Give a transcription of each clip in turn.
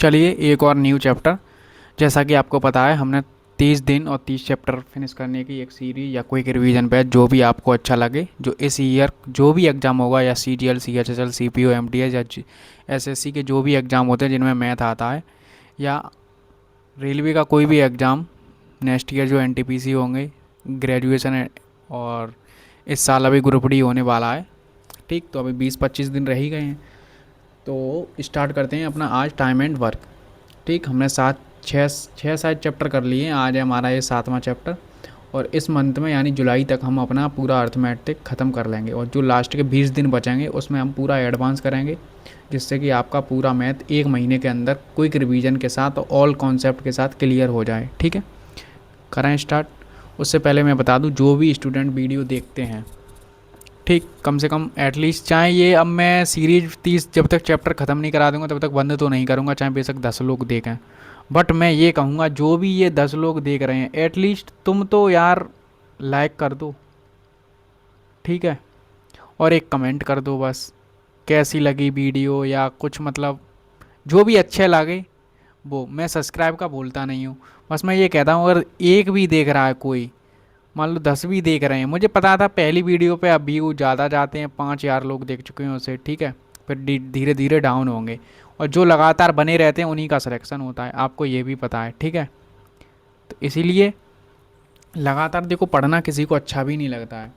चलिए एक और न्यू चैप्टर। जैसा कि आपको पता है हमने 30 दिन और 30 चैप्टर फिनिश करने की एक सीरीज या क्विक रिवीजन बैच जो भी आपको अच्छा लगे, जो इस ईयर जो भी एग्ज़ाम होगा या C G L, C H S L, C P O, M T S या एस एस सी के जो भी एग्ज़ाम होते हैं जिनमें मैथ आता है, या रेलवे का कोई भी एग्ज़ाम नेक्स्ट ईयर जो एन टी पी सी होंगे, ग्रेजुएशन है, और इस साल अभी ग्रुप डी होने वाला है। ठीक, तो अभी 20-25 दिन रह ही गए हैं, तो स्टार्ट करते हैं अपना आज टाइम एंड वर्क। ठीक, हमने छः सात चैप्टर कर लिए हैं, आज है हमारा ये 7वां चैप्टर। और इस मंथ में यानी जुलाई तक हम अपना पूरा अर्थमेटिक ख़त्म कर लेंगे, और जो लास्ट के 20 दिन बचेंगे उसमें हम पूरा एडवांस करेंगे, जिससे कि आपका पूरा मैथ एक महीने के अंदर क्विक रिवीजन के साथ और ऑल कॉन्सेप्ट के साथ क्लियर हो जाए। ठीक है, करें स्टार्ट। उससे पहले मैं बता दूं, जो भी स्टूडेंट वीडियो देखते हैं, ठीक, कम से कम एटलीस्ट, चाहे ये अब मैं सीरीज 30 जब तक चैप्टर ख़त्म नहीं करा दूंगा तब तक बंद तो नहीं करूँगा, चाहे बेशक 10 लोग देखें, बट मैं ये कहूँगा जो भी ये 10 लोग देख रहे हैं एटलीस्ट तुम तो यार लाइक कर दो। ठीक है, और एक कमेंट कर दो बस, कैसी लगी वीडियो या कुछ, मतलब जो भी अच्छे लगे वो। मैं सब्सक्राइब का बोलता नहीं हूँ, बस मैं ये कहता हूँ अगर एक भी देख रहा है कोई, मान लो 10 भी देख रहे हैं, मुझे पता था पहली वीडियो पे अब व्यू ज़्यादा जाते हैं, 5,000 लोग देख चुके हैं उसे, ठीक है, फिर धीरे धीरे डाउन होंगे, और जो लगातार बने रहते हैं उन्हीं का सिलेक्शन होता है, आपको ये भी पता है। ठीक है, तो इसीलिए लगातार देखो, पढ़ना किसी को अच्छा भी नहीं लगता है,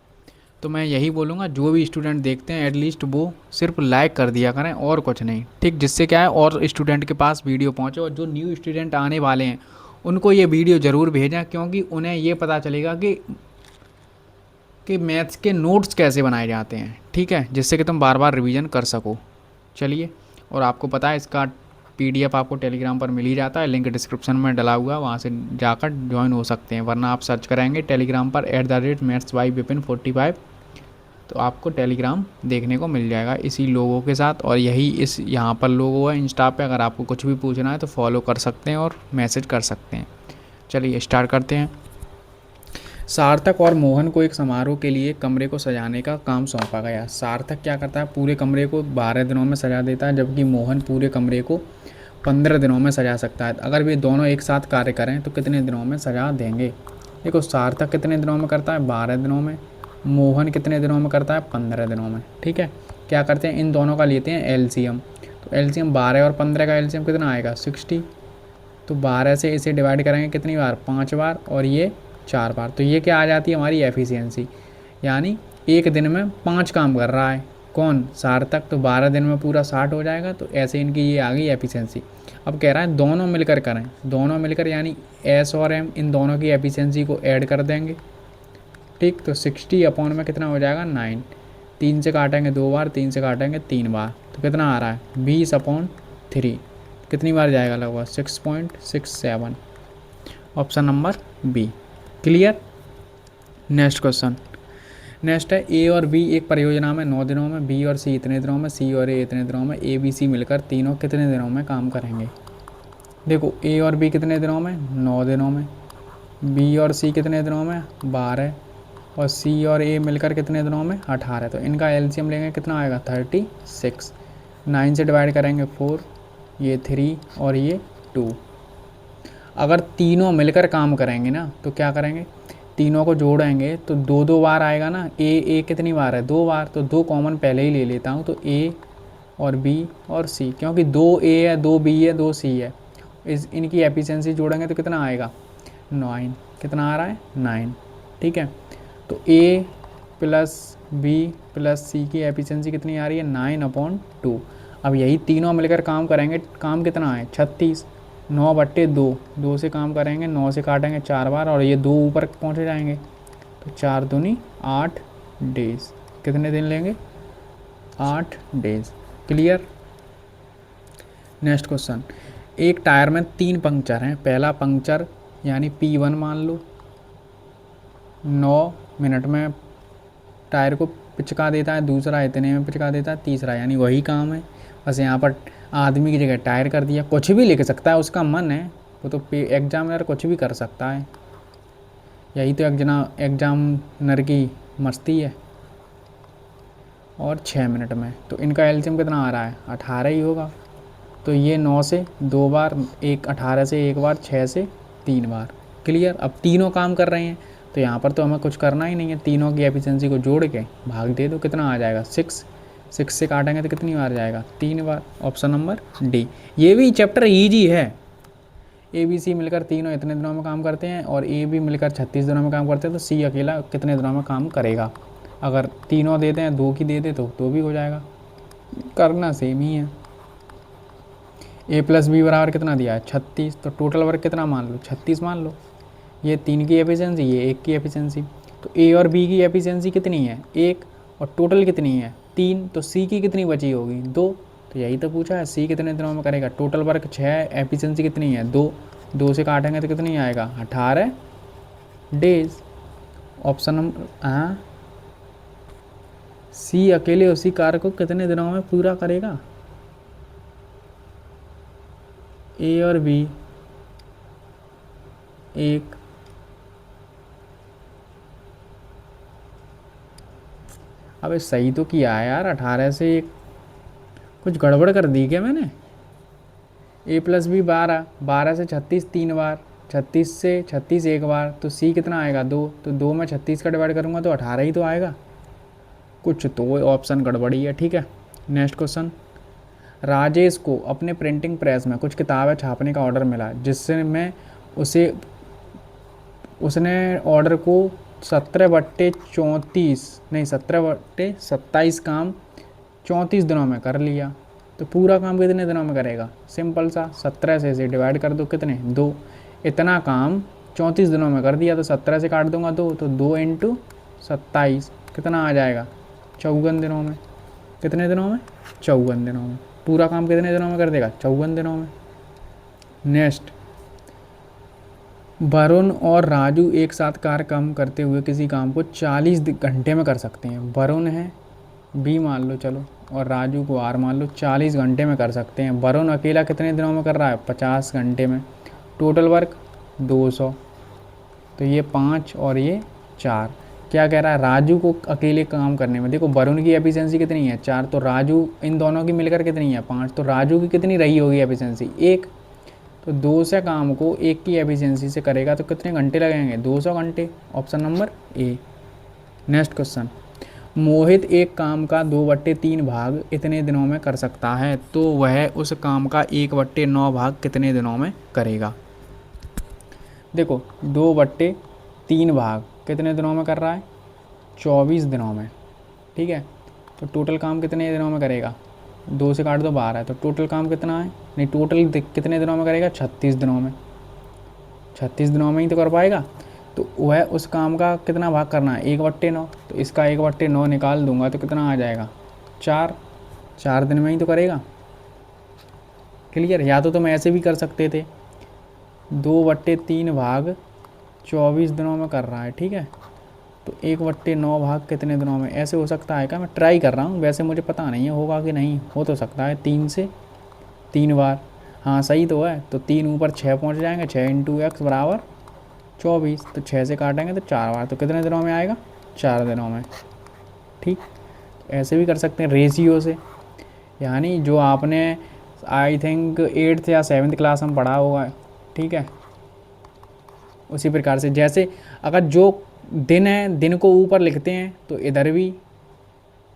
तो मैं यही बोलूँगा जो भी स्टूडेंट देखते हैं एटलीस्ट वो सिर्फ लाइक कर दिया करें और कुछ नहीं। ठीक, जिससे क्या है और स्टूडेंट के पास वीडियो पहुँचे, और जो न्यू स्टूडेंट आने वाले हैं उनको ये वीडियो ज़रूर भेजें, क्योंकि उन्हें ये पता चलेगा कि मैथ्स के नोट्स कैसे बनाए जाते हैं। ठीक है, जिससे कि तुम बार बार रिवीजन कर सको। चलिए, और आपको पता है इसका पीडीएफ आपको टेलीग्राम पर मिल ही जाता है, लिंक डिस्क्रिप्शन में डला हुआ है, वहाँ से जाकर ज्वाइन हो सकते हैं, वरना आप सर्च करेंगे टेलीग्राम पर @mathsbyvipin45, तो आपको टेलीग्राम देखने को मिल जाएगा इसी लोगों के साथ, और यही इस यहाँ पर लोगो है इंस्टा पे। अगर आपको कुछ भी पूछना है तो फॉलो कर सकते हैं और मैसेज कर सकते हैं। चलिए स्टार्ट करते हैं। सार्थक और मोहन को एक समारोह के लिए कमरे को सजाने का काम सौंपा गया। सार्थक क्या करता है, पूरे कमरे को 12 दिनों में सजा देता है, जबकि मोहन पूरे कमरे को 15 दिनों में सजा सकता है। अगर वे दोनों एक साथ कार्य करें तो कितने दिनों में सजा देंगे? देखो, सार्थक कितने दिनों में करता है, 12 दिनों में। मोहन कितने दिनों में करता है, 15 दिनों में। ठीक है, क्या करते हैं, इन दोनों का लेते हैं एलसीएम। तो एलसीएम 12 और 15 का एलसीएम कितना आएगा, 60। तो 12 से इसे डिवाइड करेंगे कितनी बार, 5 बार, और ये 4 बार। तो ये क्या आ जाती है हमारी एफिशिएंसी, यानी एक दिन में 5 काम कर रहा है कौन, सार्थक। तो 12 दिन में पूरा 60 हो जाएगा। तो ऐसे इनकी ये आ गई एफिशिएंसी। अब कह रहा है दोनों मिलकर करें, दोनों मिलकर यानी एस और एम, इन दोनों की एफिशिएंसी को ऐड कर देंगे। ठीक, तो 60 अपॉन में कितना हो जाएगा, 9। 3 से काटेंगे 2 बार, 3 से काटेंगे 3 बार, तो कितना आ रहा है, 20/3। कितनी बार जाएगा, लगभग 6.67। Option number B. Clear. Next question. Next है, ए और बी एक परियोजना में 9 दिनों में, बी और सी इतने दिनों में, सी और ए इतने दिनों में, ए बी सी मिलकर तीनों कितने दिनों में काम करेंगे? देखो, ए और बी कितने दिनों में, 9 दिनों में। बी और सी कितने दिनों में, 12। और सी और ए मिलकर कितने दिनों में, 18। तो इनका एलसीएम लेंगे, कितना आएगा, 36। 9 से डिवाइड करेंगे 4, ये 3 और ये 2। अगर तीनों मिलकर काम करेंगे ना तो क्या करेंगे, तीनों को जोड़ेंगे तो 2-2 बार आएगा ना। ए कितनी बार है, 2 बार, तो 2 कॉमन पहले ही ले लेता हूँ, तो ए और बी और सी, क्योंकि 2 ए है, 2 बी है, 2 सी है। इनकी एफिशिएंसी जोड़ेंगे तो कितना आएगा, 9। कितना आ रहा है, 9। ठीक है, तो ए प्लस बी प्लस सी की एफिशिएंसी कितनी आ रही है, 9/2। अब यही तीनों मिलकर काम करेंगे, काम कितना है, 36। 9/2, 2 से काम करेंगे, 9 से काटेंगे 4 बार, और ये 2 ऊपर पहुँच जाएंगे, तो 4 दूनी 8 डेज। कितने दिन लेंगे, 8 डेज। क्लियर। Next question. एक टायर में 3 पंक्चर हैं, पहला पंक्चर यानी P1 मान लो, 9 मिनट में टायर को पिचका देता है, दूसरा इतने में पिचका देता है, तीसरा, यानी वही काम है, बस यहाँ पर आदमी की जगह टायर कर दिया। कुछ भी लिख सकता है, उसका मन है, वो तो एग्जामिनर कुछ भी कर सकता है, यही तो एग्जामिनर की मस्ती है। और 6 मिनट में, तो इनका एलसीएम कितना आ रहा है, 18 ही होगा। तो ये 9 से 2 बार, एक 18 से 1 बार, 6 से 3 बार। क्लियर। अब तीनों काम कर रहे हैं तो यहाँ पर तो हमें कुछ करना ही नहीं है, तीनों की एफिशिएंसी को जोड़ के भाग दे दो, कितना आ जाएगा 6। 6 से काटेंगे तो कितनी बार जाएगा 3 बार। Option number D. ये भी चैप्टर ईजी है। ए बी सी मिलकर तीनों इतने दिनों में काम करते हैं और ए बी मिलकर 36 दिनों में काम करते हैं, तो सी अकेला कितने दिनों में काम करेगा। अगर तीनों देते हैं, 2 की दे दे तो भी हो जाएगा। करना सेम ही है। ए प्लस बी बराबर कितना दिया है 36, तो टोटल वर्क कितना मान लो 36 मान लो। ये 3 की एफिशिएंसी, ये 1 की एफिशिएंसी, तो ए और बी की एफिशिएंसी कितनी है 1, और टोटल कितनी है 3, तो सी की कितनी बची होगी 2। तो यही तो पूछा है, सी कितने दिनों में करेगा। टोटल वर्क 6, एफिशिएंसी कितनी है 2, 2 से काटेंगे तो कितनी आएगा 18 डेज। ऑप्शन नंबर हाँ, सी अकेले उसी कार्य को कितने दिनों में पूरा करेगा। ए और बी एक, अबे सही तो किया है यार, 18 से 1, कुछ गड़बड़ कर दी क्या मैंने। ए प्लस बी 12, 12 से 36 3 बार, 36 से 36 1 बार, तो सी कितना आएगा 2, तो 2 में 36 का डिवाइड करूँगा तो 18 ही तो आएगा। कुछ तो ऑप्शन गड़बड़ी है। ठीक है, नेक्स्ट क्वेश्चन। राजेश को अपने प्रिंटिंग प्रेस में कुछ किताबें छापने का ऑर्डर मिला, जिससे मैं उसने ऑर्डर को 17/27 काम 34 दिनों में कर लिया, तो पूरा काम कितने दिनों में करेगा। सिंपल सा, 17 से इसे डिवाइड कर दो, कितने 2। इतना काम 34 दिनों में कर दिया, तो 17 से काट दूंगा 2, तो 2 × 27 कितना आ जाएगा 54 दिनों में। कितने दिनों में 54 दिनों में। पूरा काम कितने दिनों में कर देगा 54 दिनों में। नेक्स्ट, वरुण और राजू एक साथ कार्य काम करते हुए किसी काम को 40 घंटे में कर सकते हैं। वरुण है बी मान लो चलो, और राजू को आर मान लो, 40 घंटे में कर सकते हैं। वरुण अकेला कितने दिनों में कर रहा है 50 घंटे में। टोटल वर्क 200, तो ये 5 और ये 4। क्या कह रहा है, राजू को अकेले काम करने में, देखो वरुण की एफिशिएंसी कितनी है 4, तो राजू इन दोनों की मिलकर कितनी है 5, तो राजू की कितनी रही होगी एफिशिएंसी 1, तो 2 से काम को 1 की एफिशिएंसी से करेगा तो कितने घंटे लगेंगे 200 घंटे। Option number A. Next question, Mohit एक काम का 2/3 भाग इतने दिनों में कर सकता है, तो वह उस काम का 1/9 भाग कितने दिनों में करेगा। देखो 2/3 भाग कितने दिनों में कर रहा है 24 दिनों में। ठीक है, तो टोटल काम कितने दिनों में करेगा, 2 से काट दो 12 है, तो टोटल काम कितना है, नहीं टोटल कितने दिनों में करेगा 36 दिनों में। 36 दिनों में ही तो कर पाएगा, तो वह उस काम का कितना भाग करना है 1/9, तो इसका 1/9 निकाल दूंगा तो कितना आ जाएगा 4। 4 दिन में ही तो करेगा। क्लियर। या तो तुम ऐसे भी कर सकते थे, 2/3 भाग 24 दिनों में कर रहा है, ठीक है, तो 1/9 भाग कितने दिनों में, ऐसे हो सकता है क्या, मैं ट्राई कर रहा हूँ, वैसे मुझे पता नहीं है होगा कि नहीं, हो तो सकता है 3 से 3 बार। हाँ सही तो है, तो 3 ऊपर 6 पहुँच जाएंगे, 6 × x बराबर 24, तो 6 से काटेंगे तो 4 बार, तो कितने दिनों में आएगा 4 दिनों में। ठीक, ऐसे भी कर सकते हैं रेशियो से, यानी जो आपने आई थिंक 8th या 7th क्लास में पढ़ा होगा, ठीक है, उसी प्रकार से। जैसे अगर जो दिन है, दिन को ऊपर लिखते हैं तो इधर भी,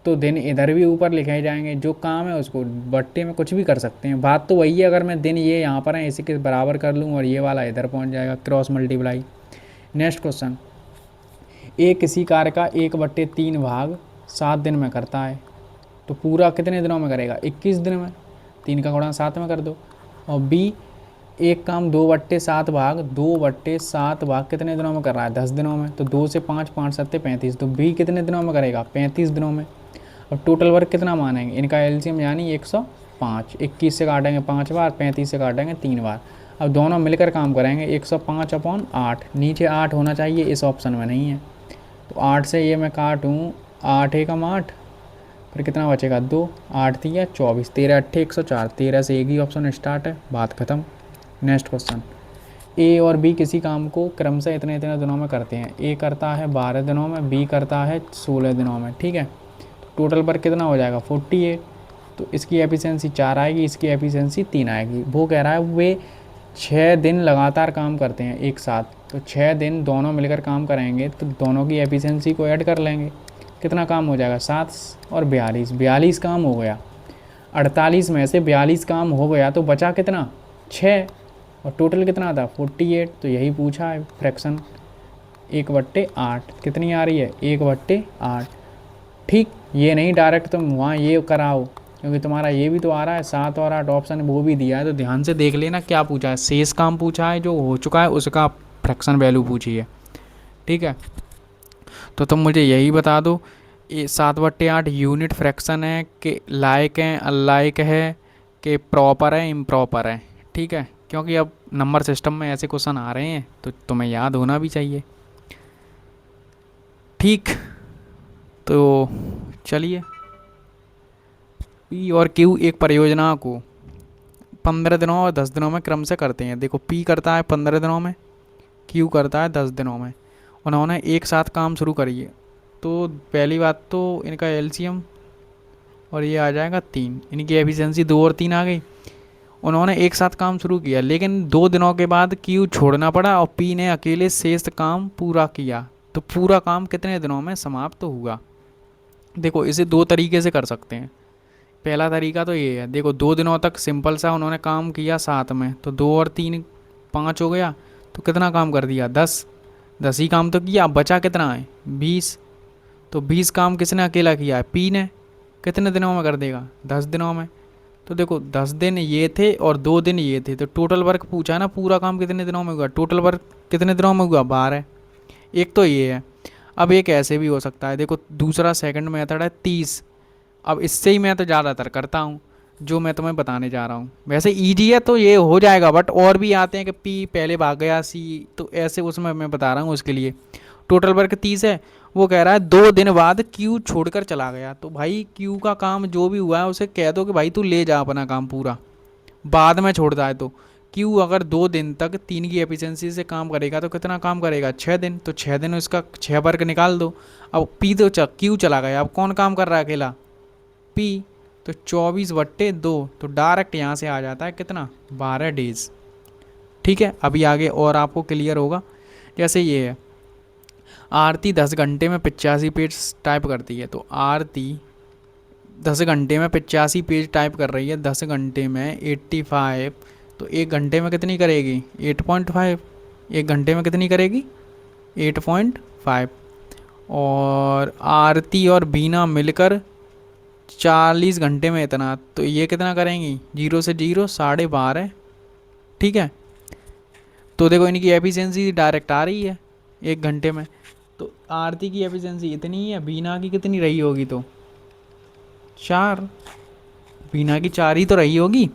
तो दिन इधर भी ऊपर लिखे जाएंगे, जो काम है उसको बट्टे में कुछ भी कर सकते हैं। बात तो वही है, अगर मैं दिन ये यहाँ पर है इसी के बराबर कर लूँ और ये वाला इधर पहुँच जाएगा, क्रॉस मल्टीप्लाई। नेक्स्ट क्वेश्चन, ए किसी कार्य का 1/3 भाग 7 दिन में करता है, तो पूरा कितने दिनों में करेगा 21 दिन में, 3 का गुणा 7 में कर दो। और बी एक काम 2/7 भाग कितने दिनों में कर रहा है 10 दिनों में, तो 2 से 5, 5 7 35, तो बी कितने दिनों में करेगा 35 दिनों में। अब टोटल वर्क कितना मानेंगे, इनका एलसीएम यानी 105, 21 से काटेंगे 5 बार, 35 से काटेंगे 3 बार। अब दोनों मिलकर काम करेंगे, 105/8, नीचे 8 होना चाहिए, इस ऑप्शन में नहीं है, तो 8 से ये मैं काटूँ 8 एकम 8, फिर कितना बचेगा 2, 8 3 24, 13 8 104, 13 से एक ही ऑप्शन स्टार्ट है, बात खत्म। नेक्स्ट क्वेश्चन, ए और बी किसी काम को क्रमशः इतने इतने दिनों में करते हैं। ए करता है 12 दिनों में, बी करता है 16 दिनों में, ठीक है, तो टोटल पर कितना हो जाएगा 48, तो इसकी एफिशिएंसी 4 आएगी, इसकी एफिशिएंसी 3 आएगी। वो कह रहा है वे 6 दिन लगातार काम करते हैं एक साथ, तो 6 दिन दोनों मिलकर काम करेंगे तो दोनों की एफिशिएंसी को ऐड कर लेंगे, कितना काम हो जाएगा 7 और 42, 42 काम हो गया। 48 में से 42 काम हो गया तो बचा कितना 6, और टोटल कितना था 48। तो यही पूछा है फ्रैक्शन 1/8 कितनी आ रही है 1/8। ठीक, ये नहीं डायरेक्ट तुम वहाँ ये कराओ, क्योंकि तुम्हारा ये भी तो आ रहा है 7 और 8 ऑप्शन वो भी दिया है, तो ध्यान से देख लेना क्या पूछा है। शेष काम पूछा है, जो हो चुका है उसका फ्रैक्शन वैल्यू पूछी है। ठीक है, तो तुम मुझे यही बता दो, ये 7/8 यूनिट फ्रैक्शन है कि लाइक है, अनलाइक है, कि प्रॉपर है, इम्प्रॉपर है। ठीक है, क्योंकि अब नंबर सिस्टम में ऐसे क्वेश्चन आ रहे हैं तो तुम्हें याद होना भी चाहिए। ठीक, तो चलिए, पी और क्यू एक परियोजना को 15 दिनों और 10 दिनों में क्रम से करते हैं। देखो, पी करता है 15 दिनों में, क्यू करता है 10 दिनों में। उन्होंने एक साथ काम शुरू करी है, तो पहली बात तो इनका एलसीएम और ये आ जाएगा 3, इनकी एफिशिएंसी 2 और 3 आ गई। उन्होंने एक साथ काम शुरू किया, लेकिन 2 दिनों के बाद क्यू छोड़ना पड़ा और पी ने अकेले शेष काम पूरा किया, तो पूरा काम कितने दिनों में समाप्त हुआ। देखो, इसे 2 तरीके से कर सकते हैं। पहला तरीका तो ये है, देखो 2 दिनों तक सिंपल सा उन्होंने काम किया साथ में, तो 2 और 3 5 हो गया, तो कितना काम कर दिया 10 ही काम तो किया। बचा कितना है 20, तो 20 काम किसने अकेला किया है पी ने, कितने दिनों में कर देगा 10 दिनों में। तो देखो 10 दिन ये थे और 2 दिन ये थे, तो टोटल वर्क पूछा है ना, पूरा काम कितने दिनों में हुआ, टोटल वर्क कितने दिनों में हुआ 12। एक तो ये है। अब एक ऐसे भी हो सकता है, देखो दूसरा सेकंड मेथड है 30। अब इससे ही मैं तो ज़्यादातर करता हूँ, जो मैं तुम्हें बताने जा रहा हूँ। वैसे ईजी है तो ये हो जाएगा, बट और भी आते हैं कि पी पहले भाग गया सी, तो ऐसे उसमें मैं बता रहा हूँ। उसके लिए टोटल वर्क 30 है, वो कह रहा है 2 दिन बाद क्यू छोड़कर चला गया। तो भाई क्यू का काम जो भी हुआ है उसे कह दो कि भाई तू ले जा अपना काम पूरा, बाद में छोड़ता है तो। क्यू अगर 2 दिन तक 3 की एफिशिएंसी से काम करेगा तो कितना काम करेगा 6 दिन, तो 6 दिन उसका 6 वर्क निकाल दो। अब पी तो क्यू चला गया, अब कौन काम कर रहा है अकेला पी, तो 24/2, तो डायरेक्ट यहाँ से आ जाता है कितना 12 डेज। ठीक है, अभी आगे और आपको क्लियर होगा। जैसे ये है, आरती 10 घंटे में 85 पेज टाइप करती है, तो आरती 10 घंटे में 85 पेज टाइप कर रही है, 10 घंटे में 85, तो 1 घंटे में कितनी करेगी 8.5, 1 घंटे में कितनी करेगी 8.5। और आरती और बीना मिलकर 40 घंटे में इतना, तो ये कितना करेंगी 0 से 0 12.5। ठीक है, तो देखो इनकी एफिशिएंसी डायरेक्ट आ रही है 1 घंटे में। तो आरती की एफिशिएंसी इतनी है, बीना की कितनी रही होगी तो 4, बीना की 4 ही तो रही होगी।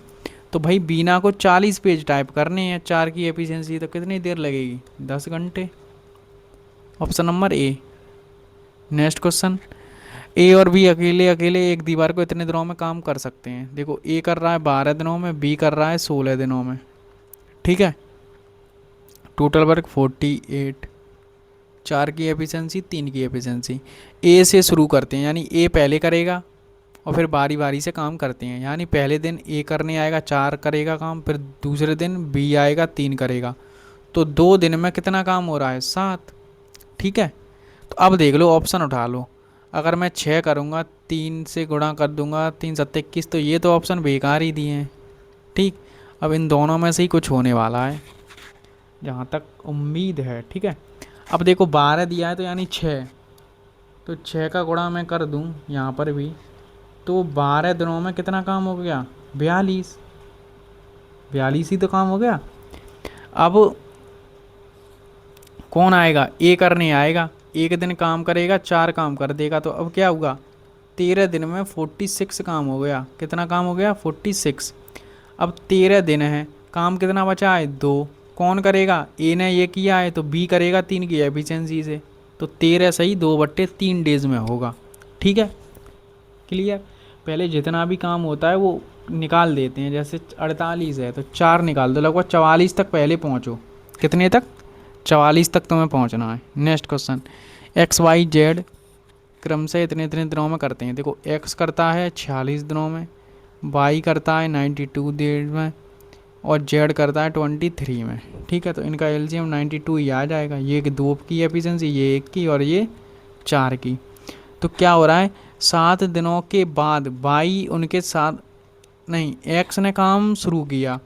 तो भाई बीना को 40 पेज टाइप करने हैं, 4 की एफिशिएंसी, तो कितनी देर लगेगी 10 घंटे। Option number A. Next question, A और बी अकेले अकेले एक दीवार को इतने दिनों में काम कर सकते हैं। देखो ए कर रहा है 12 दिनों में, बी कर रहा है 16 दिनों में। ठीक है, टोटल वर्क 48, 4 की एफिशिएंसी 3 की एफिशिएंसी। ए से शुरू करते हैं, यानी ए पहले करेगा और फिर बारी बारी से काम करते हैं। यानी पहले दिन ए करने आएगा 4 करेगा काम, फिर दूसरे दिन बी आएगा 3 करेगा, तो 2 दिन में कितना काम हो रहा है 7। ठीक है, तो अब देख लो ऑप्शन उठा लो। अगर मैं 6 करूँगा 3 से गुणा कर दूंगा, 3 7 21, तो ये तो ऑप्शन बेकार ही दिए हैं। ठीक, अब इन दोनों में से ही कुछ होने वाला है जहाँ तक उम्मीद है। ठीक है, अब देखो 12 दिया है तो यानी 6, तो 6 का गुणा मैं कर दूँ यहाँ पर भी, तो 12 दिनों में कितना काम हो गया 42, 42 ही तो काम हो गया। अब कौन आएगा ए करने आएगा, 1 दिन काम करेगा 4 काम कर देगा, तो अब क्या होगा 13 दिन में 46 काम हो गया। कितना काम हो गया 46। अब 13 दिन है, काम कितना बचा है 2, कौन करेगा ए ने ये किया है तो बी करेगा 3 की एफिशिएंसी से, तो 13 सही 2/3 डेज में होगा। ठीक है, क्लियर। पहले जितना भी काम होता है वो निकाल देते हैं, जैसे 48 है तो 4 निकाल दो, लगभग 44 तक पहले पहुँचो। कितने तक 44 तक तुम्हें पहुँचना है। Next question, X Y Z क्रम से इतने इतने दिनों में करते हैं। देखो एक्स करता है 46 दिनों में, वाई करता है 92 देर में और जेड करता है 23 में। ठीक है, तो इनका एलसीएम 92 ही आ जाएगा। ये कि 2 की एफिशिएंसी, ये 1 की और ये 4 की। तो क्या हो रहा है, 7 दिनों के बाद वाई उनके साथ नहीं, एक्स ने काम शुरू किया,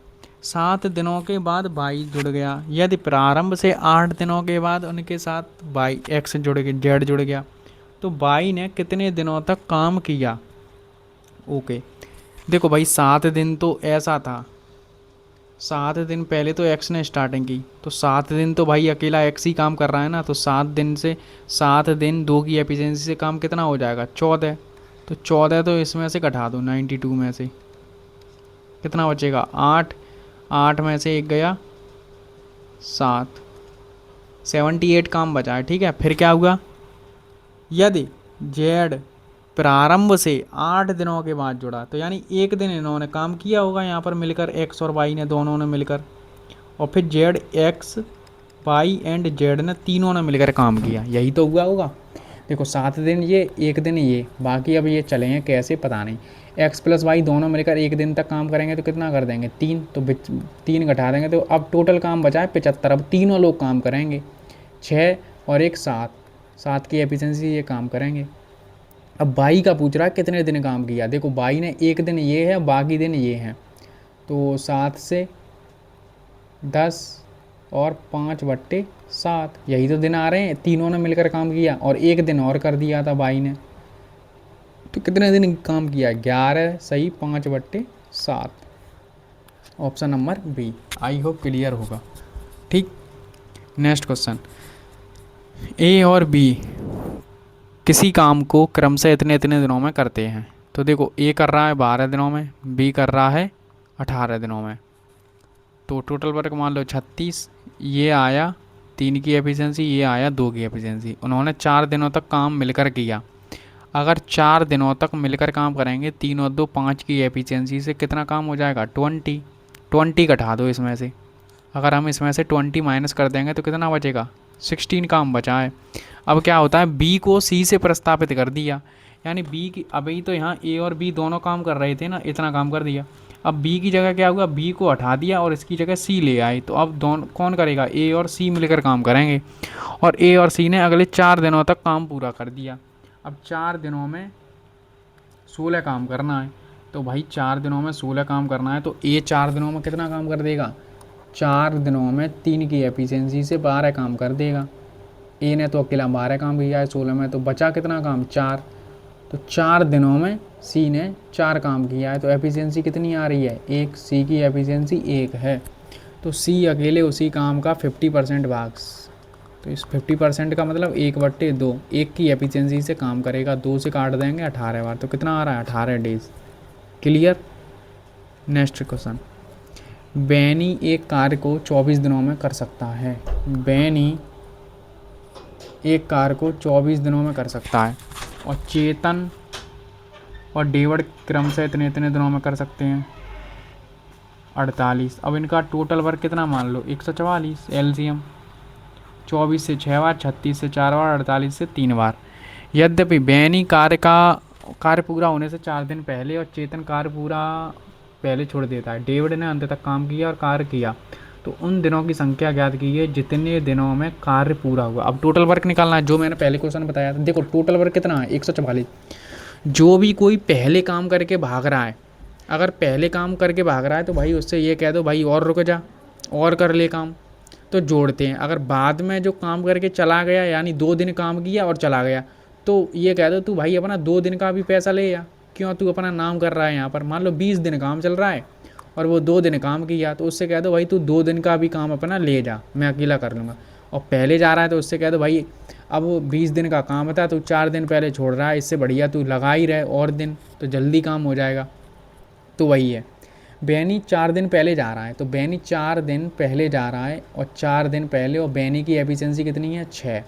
7 दिनों के बाद वाई जुड़ गया। यदि प्रारंभ से 8 दिनों के बाद उनके साथ वाई एक्स जुड़ गया, जेड जुड़ गया, तो वाई ने कितने दिनों तक काम किया। ओके, देखो भाई 7 दिन तो ऐसा था, 7 दिन पहले तो एक्स ने स्टार्टिंग की, तो 7 दिन तो भाई अकेला एक्स ही काम कर रहा है ना। तो 7 दिन से 7 दिन 2 की एफिशिएंसी से काम कितना हो जाएगा, 14। तो 14 तो इसमें से घटा दो 92 में से, कितना बचेगा 8। 8 में से 1 गया 7, 78 काम बचा है। ठीक है, फिर क्या हुआ, यदि जेड प्रारंभ से 8 दिनों के बाद जुड़ा, तो यानी 1 दिन इन्होंने काम किया होगा यहाँ पर मिलकर, एक्स और वाई ने दोनों ने मिलकर, और फिर Z X Y and Z ने तीनों ने मिलकर काम किया, यही तो हुआ होगा। देखो 7 दिन ये, 1 दिन ये, बाकी अब ये चले हैं कैसे पता नहीं। एक्स प्लस वाई दोनों मिलकर 1 दिन तक काम करेंगे तो कितना कर देंगे 3, तो 3 घटा देंगे तो अब टोटल काम बचा है 75। अब तीनों लोग काम करेंगे, 6 और 1 7, 7 की एफिशिएंसी ये काम करेंगे। अब बाई का पूछ रहा है कितने दिन काम किया। देखो बाई ने 1 दिन ये है, बाकी दिन ये हैं, तो 7 से 10 और 5/7, यही तो दिन आ रहे हैं। तीनों ने मिलकर काम किया और 1 दिन और कर दिया था बाई ने, तो कितने दिन काम किया 11 सही 5/7। Option number B. I hope clear होगा। ठीक, नेक्स्ट क्वेश्चन, ए और बी किसी काम को क्रमशः इतने इतने दिनों में करते हैं। तो देखो ए कर रहा है 12 दिनों में, बी कर रहा है 18 दिनों में, तो टोटल वर्क मान लो 36। ये आया 3 की एफिशिएंसी, ये आया 2 की एफिशिएंसी। उन्होंने 4 दिनों तक काम मिलकर किया। अगर 4 दिनों तक मिलकर काम करेंगे, 3 और 2 5 की एफिशिएंसी से कितना काम हो जाएगा 20। 20 घटा दो इसमें से, अगर हम इसमें से 20 माइनस कर देंगे तो कितना बचेगा 16 काम बचा है। अब क्या होता है, बी को सी से प्रस्तापित कर दिया, यानी बी की, अभी तो यहाँ ए और बी दोनों काम कर रहे थे ना, इतना काम कर दिया। अब बी की जगह क्या हुआ, बी को हटा दिया और इसकी जगह सी ले आए, तो अब दोनों कौन करेगा, ए और सी मिलकर काम करेंगे। और ए और सी ने अगले 4 दिनों तक काम पूरा कर दिया। अब 4 दिनों में 16 काम करना है, तो भाई 4 दिनों में 16 काम करना है, तो ए 4 दिनों में कितना काम कर देगा, 4 दिनों में 3 की एफिशिएंसी से 12 काम कर देगा। ए ने तो अकेला 12 काम किया है 16 में, तो बचा कितना काम 4। तो 4 दिनों में सी ने 4 काम किया है, तो एफिशिएंसी कितनी आ रही है 1। सी की एफिशिएंसी 1 है, तो सी अकेले उसी काम का 50% भाग, तो इस 50% का मतलब 1/2, 1 की एफिशिएंसी से काम करेगा, 2 से काट देंगे 18 बार, तो कितना आ रहा है 18 डेज। क्लियर। नेक्स्ट क्वेश्चन, बैनी एक कार्य को 24 दिनों में कर सकता है। बैनी एक कार्य को 24 दिनों में कर सकता है, और चेतन और डेविड क्रम से इतने इतने दिनों में कर सकते हैं 48। अब इनका टोटल वर्क कितना मान लो 144, एलसीएम 24 से 6 बार, 36 से 4 बार, 48 से 3 बार। यद्यपि बैनी कार्य पूरा होने से 4 दिन पहले और चेतन कार्य पूरा पहले छोड़ देता है, डेविड ने अंत तक काम किया और कार्य किया, तो उन दिनों की संख्या ज्ञात कीजिए जितने दिनों में कार्य पूरा हुआ। अब टोटल वर्क निकालना है, जो मैंने पहले क्वेश्चन बताया था। देखो टोटल वर्क कितना है 144। जो भी कोई पहले काम करके भाग रहा है, अगर पहले काम करके भाग रहा है तो भाई उससे ये कह दो भाई और रुक जा और कर ले काम, तो जोड़ते हैं। अगर बाद में जो काम करके चला गया, यानी 2 दिन काम किया और चला गया, तो ये कह दो तू भाई अपना 2 दिन का भी पैसा ले या, क्यों तू अपना नाम कर रहा है यहाँ पर। मान लो 20 दिन काम चल रहा है और वो 2 दिन काम किया, तो उससे कह दो भाई तू 2 दिन का भी काम अपना ले जा, मैं अकेला कर लूँगा। और पहले जा रहा है तो उससे कह दो भाई अब 20 दिन का काम था, तू 4 दिन पहले छोड़ रहा है, इससे बढ़िया तू लगा ही रहे और दिन, तो जल्दी काम हो जाएगा। तो वही है, बैनी 4 दिन पहले जा रहा है, तो बैनी 4 दिन पहले जा रहा है और 4 दिन पहले, और बैनी की एफिशिएंसी कितनी है 6।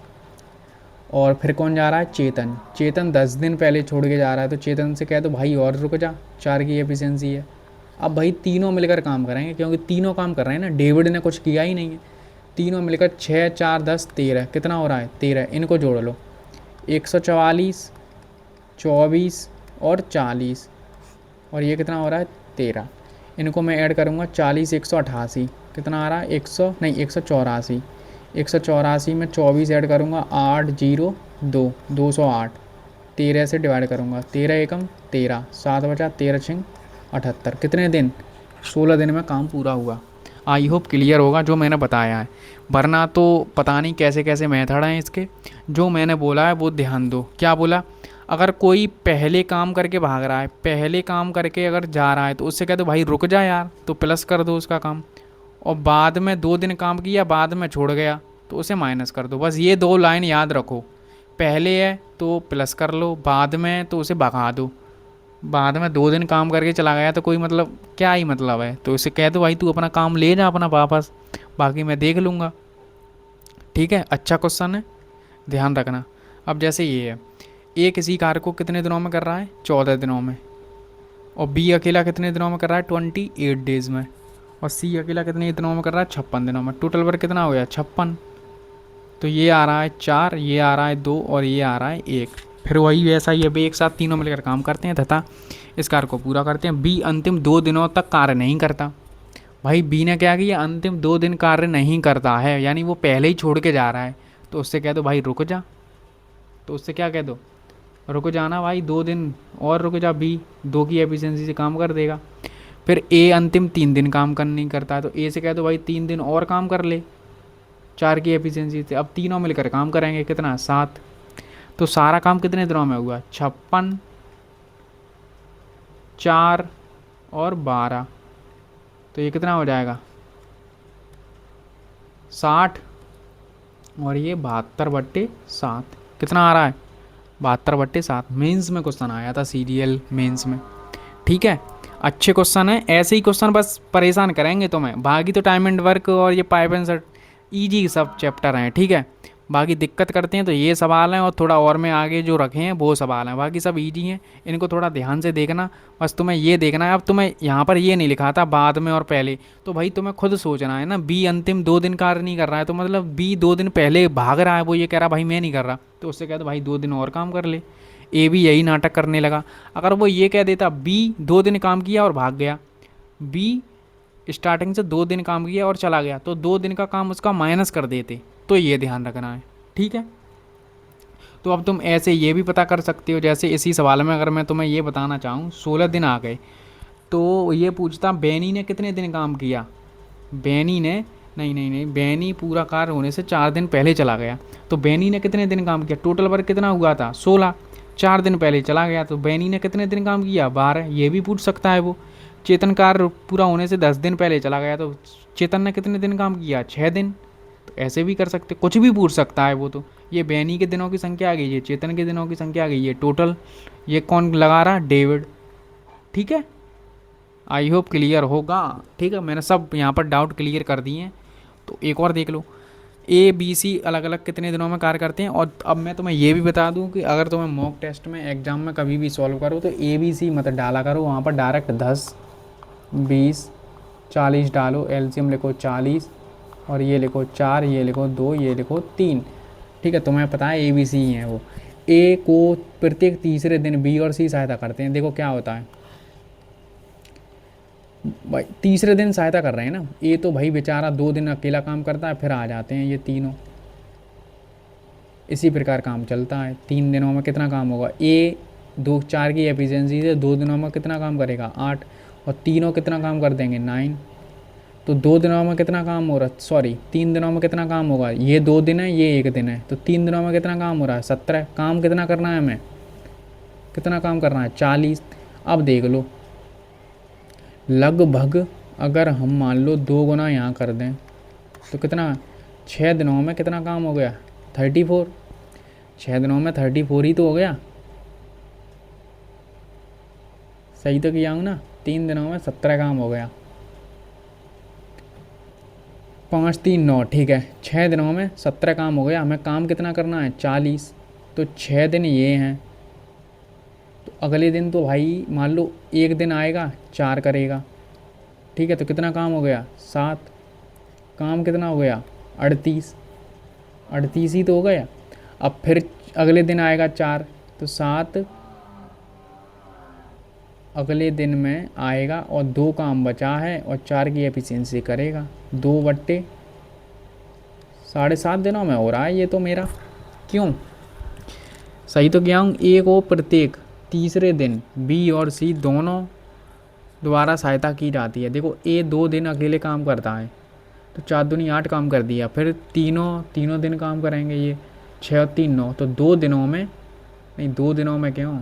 और फिर कौन जा रहा है चेतन, चेतन 10 दिन पहले छोड़ के जा रहा है, तो चेतन से कह दो भाई और रुक जा, 4 की एफिशिएंसी है। अब भाई तीनों मिलकर काम करेंगे, क्योंकि तीनों काम कर रहे हैं ना, डेविड ने कुछ किया ही नहीं है। तीनों मिलकर 6 4 10 13, कितना हो रहा है 13, इनको जोड़ लो 144, 24 और 40, और ये कितना हो रहा है 13। इनको मैं ऐड करूँगा 40 188, कितना आ रहा है 100 नहीं 184। 184 में 24 ऐड करूँगा 8 0 2 208। 13 से डिवाइड करूँगा, 13 एकम 13, 7 बचा 13 छिंग 78। कितने दिन? 16 दिन में काम पूरा हुआ। आई होप क्लियर होगा जो मैंने बताया है, वरना तो पता नहीं कैसे कैसे मेथड हैं इसके। जो मैंने बोला है वो ध्यान दो। क्या बोला? अगर कोई पहले काम करके भाग रहा है, पहले काम करके अगर जा रहा है तो उससे कह दो भाई रुक जा यार, तो प्लस कर दो उसका काम। और बाद में 2 दिन काम किया, बाद में छोड़ गया, तो उसे माइनस कर दो। बस ये 2 लाइन याद रखो। पहले है तो प्लस कर लो, बाद में तो उसे भगा दो। बाद में 2 दिन काम करके चला गया तो कोई मतलब क्या ही मतलब है, तो उसे कह दो भाई तू अपना काम ले जा अपना वापस, बाकी मैं देख लूँगा। ठीक है, अच्छा क्वेश्चन है, ध्यान रखना। अब जैसे ये है, ए किसी कार्य को कितने दिनों में कर रहा है? 14 दिनों में। और बी अकेला कितने दिनों में कर रहा है? 28 डेज़ में। और सी अकेला कितने दिनों में कर रहा है? 56 दिनों में। टोटल वर्क कितना हो गया? 56। तो ये आ रहा है 4, ये आ रहा है 2 और ये आ रहा है 1। फिर वही वैसा ही अभी एक साथ तीनों मिलकर काम करते हैं तथा इस कार्य को पूरा करते हैं। बी अंतिम 2 दिनों तक कार्य नहीं करता। भाई बी ने क्या किया? अंतिम 2 दिन कार्य नहीं करता है, यानी वो पहले ही छोड़ के जा रहा है। तो उससे कह दो भाई रुक जा, तो उससे क्या कह दो? रुक जाना भाई 2 दिन और रुक जा। बी 2 की एफिशिएंसी से काम कर देगा। फिर ए अंतिम 3 दिन काम कर नहीं करता है, तो ए से कह दो भाई 3 दिन और काम कर ले 4 की एफिशिएंसी से। अब तीनों मिलकर काम करेंगे, कितना? 7। तो सारा काम कितने दिनों में हुआ? 56, 4 और 12। तो ये कितना हो जाएगा? 60। और ये 72/7। कितना आ रहा है? 72/7। मेंस में क्वेश्चन आया था, सीरियल मेंस में। ठीक है, अच्छे क्वेश्चन है, ऐसे ही क्वेश्चन बस परेशान करेंगे तुम्हें। बाकी तो टाइम एंड वर्क और ये पाइप एंड सर्ट ईजी सब चैप्टर हैं। ठीक है, बाकी दिक्कत करते हैं तो ये सवाल हैं, और थोड़ा और में आगे जो रखे हैं वो सवाल हैं, बाकी सब ईजी हैं। इनको थोड़ा ध्यान से देखना। बस तुम्हें ये देखना है, अब तुम्हें यहाँ पर ये नहीं लिखा था बाद में और पहले, तो भाई तुम्हें खुद सोचना है ना। बी अंतिम 2 दिन कार्य नहीं कर रहा है, तो मतलब बी 2 दिन पहले भाग रहा है, वो ये कह रहा भाई मैं नहीं कर रहा, तो उससे कह दो भाई 2 दिन और काम कर ले। ए भी यही नाटक करने लगा। अगर वो ये कह देता बी 2 दिन काम किया और भाग गया, बी स्टार्टिंग से 2 दिन काम किया और चला गया, तो 2 दिन का काम उसका माइनस कर देते। तो ये ध्यान रखना है। ठीक है, तो अब तुम ऐसे ये भी पता कर सकते हो, जैसे इसी सवाल में अगर मैं तुम्हें ये बताना चाहूँ 16 दिन आ गए, तो ये पूछता बेनी ने कितने दिन काम किया। बेनी ने नहीं नहीं नहीं, बेनी पूरा कार्य होने से 4 दिन पहले चला गया, तो बेनी ने कितने दिन काम किया? टोटल वर्क कितना हुआ था? 16। 4 दिन पहले चला गया, तो बेनी ने कितने दिन काम किया? 12। ये भी पूछ सकता है वो। चेतन कार्य पूरा होने से 10 दिन पहले चला गया, तो चेतन ने कितने दिन काम किया? 6 दिन। तो ऐसे भी कर सकते, कुछ भी पूछ सकता है वो। तो ये बेनी के दिनों की संख्या आ गई, ये चेतन के दिनों की संख्या आ गई, ये टोटल। ये कौन लगा रहा? डेविड। ठीक है, आई होप क्लियर होगा। ठीक है, मैंने सब यहाँ पर डाउट क्लियर कर दिए हैं। तो एक और देख लो, ए बी सी अलग अलग कितने दिनों में कार्य करते हैं। और अब मैं तुम्हें ये भी बता दूं कि अगर तुम्हें मॉक टेस्ट में एग्जाम में कभी भी सॉल्व करो तो ए बी सी मत डाला करो, वहाँ पर डायरेक्ट 10 20 40 डालो, एलसीएम लिखो 40, और ये लिखो 4, ये लिखो 2, ये लिखो 3। ठीक है, तुम्हें पता है ए बी सी ही है वो। ए को प्रत्येक तीसरे दिन बी और सी सहायता करते हैं। देखो क्या होता है भाई, तीसरे दिन सहायता कर रहे हैं ना। ए तो भाई बेचारा 2 दिन अकेला काम करता है, फिर आ जाते हैं ये तीनों। इसी प्रकार काम चलता है। 3 दिनों में कितना काम होगा? ए 2 4 की एफिशिएंसी से 2 दिनों में कितना काम करेगा? 8। और तीनों कितना काम कर देंगे? 9। तो 2 दिनों में कितना काम हो रहा है? सॉरी, 3 दिनों में कितना काम होगा? ये 2 दिन है, ये 1 दिन है, तो 3 दिनों में कितना काम हो रहा है? 17। काम कितना करना है हमें? कितना काम करना है? 40। अब देख लो, लगभग अगर हम मान लो 2 गुना यहाँ कर दें तो कितना? 6 दिनों में कितना काम हो गया? 34। 6 दिनों में 34 ही तो हो गया। सही तो किया हूँ ना? 3 दिनों में 17 काम हो गया। 5 3 9, ठीक है। 6 दिनों में 17 काम हो गया। हमें काम कितना करना है? 40। तो 6 दिन ये हैं, तो अगले दिन तो भाई मान लो 1 दिन आएगा 4 करेगा। ठीक है, तो कितना काम हो गया? 7। काम कितना हो गया? 38। 38 ही तो हो गया। अब फिर अगले दिन आएगा 4, तो 7 अगले दिन में आएगा और 2 काम बचा है और 4 की एफिशिएंसी करेगा। 2/7.5 दिनों में हो रहा है ये तो मेरा। क्यों सही तो क्या हूँ। ए को प्रत्येक तीसरे दिन बी और सी दोनों द्वारा सहायता की जाती है। देखो ए 2 दिन अकेले काम करता है तो 4 दूनी 8 काम कर दिया, फिर तीनों दिन काम करेंगे ये 6 और 3 9, तो 2 दिनों में नहीं 2 दिनों में क्यों,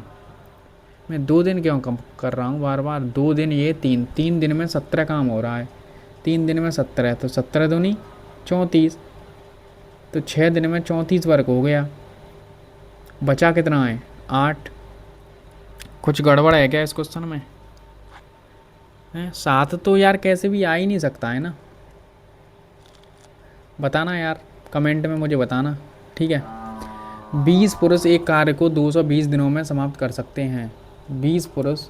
मैं 2 दिन क्यों कम कर रहा हूँ बार बार। 2 दिन ये 3 दिन में 17 काम हो रहा है। 3 दिन में 17 तो 17 दूनी 34, तो 6 दिन में 34 वर्क हो गया। बचा कितना है 8। कुछ गड़बड़ है क्या इस क्वेश्चन में है। 7 तो यार कैसे भी आ ही नहीं सकता है ना। बताना यार कमेंट में मुझे बताना, ठीक है। 20 पुरुष एक कार्य को 220 दिनों में समाप्त कर सकते हैं। 20 पुरुष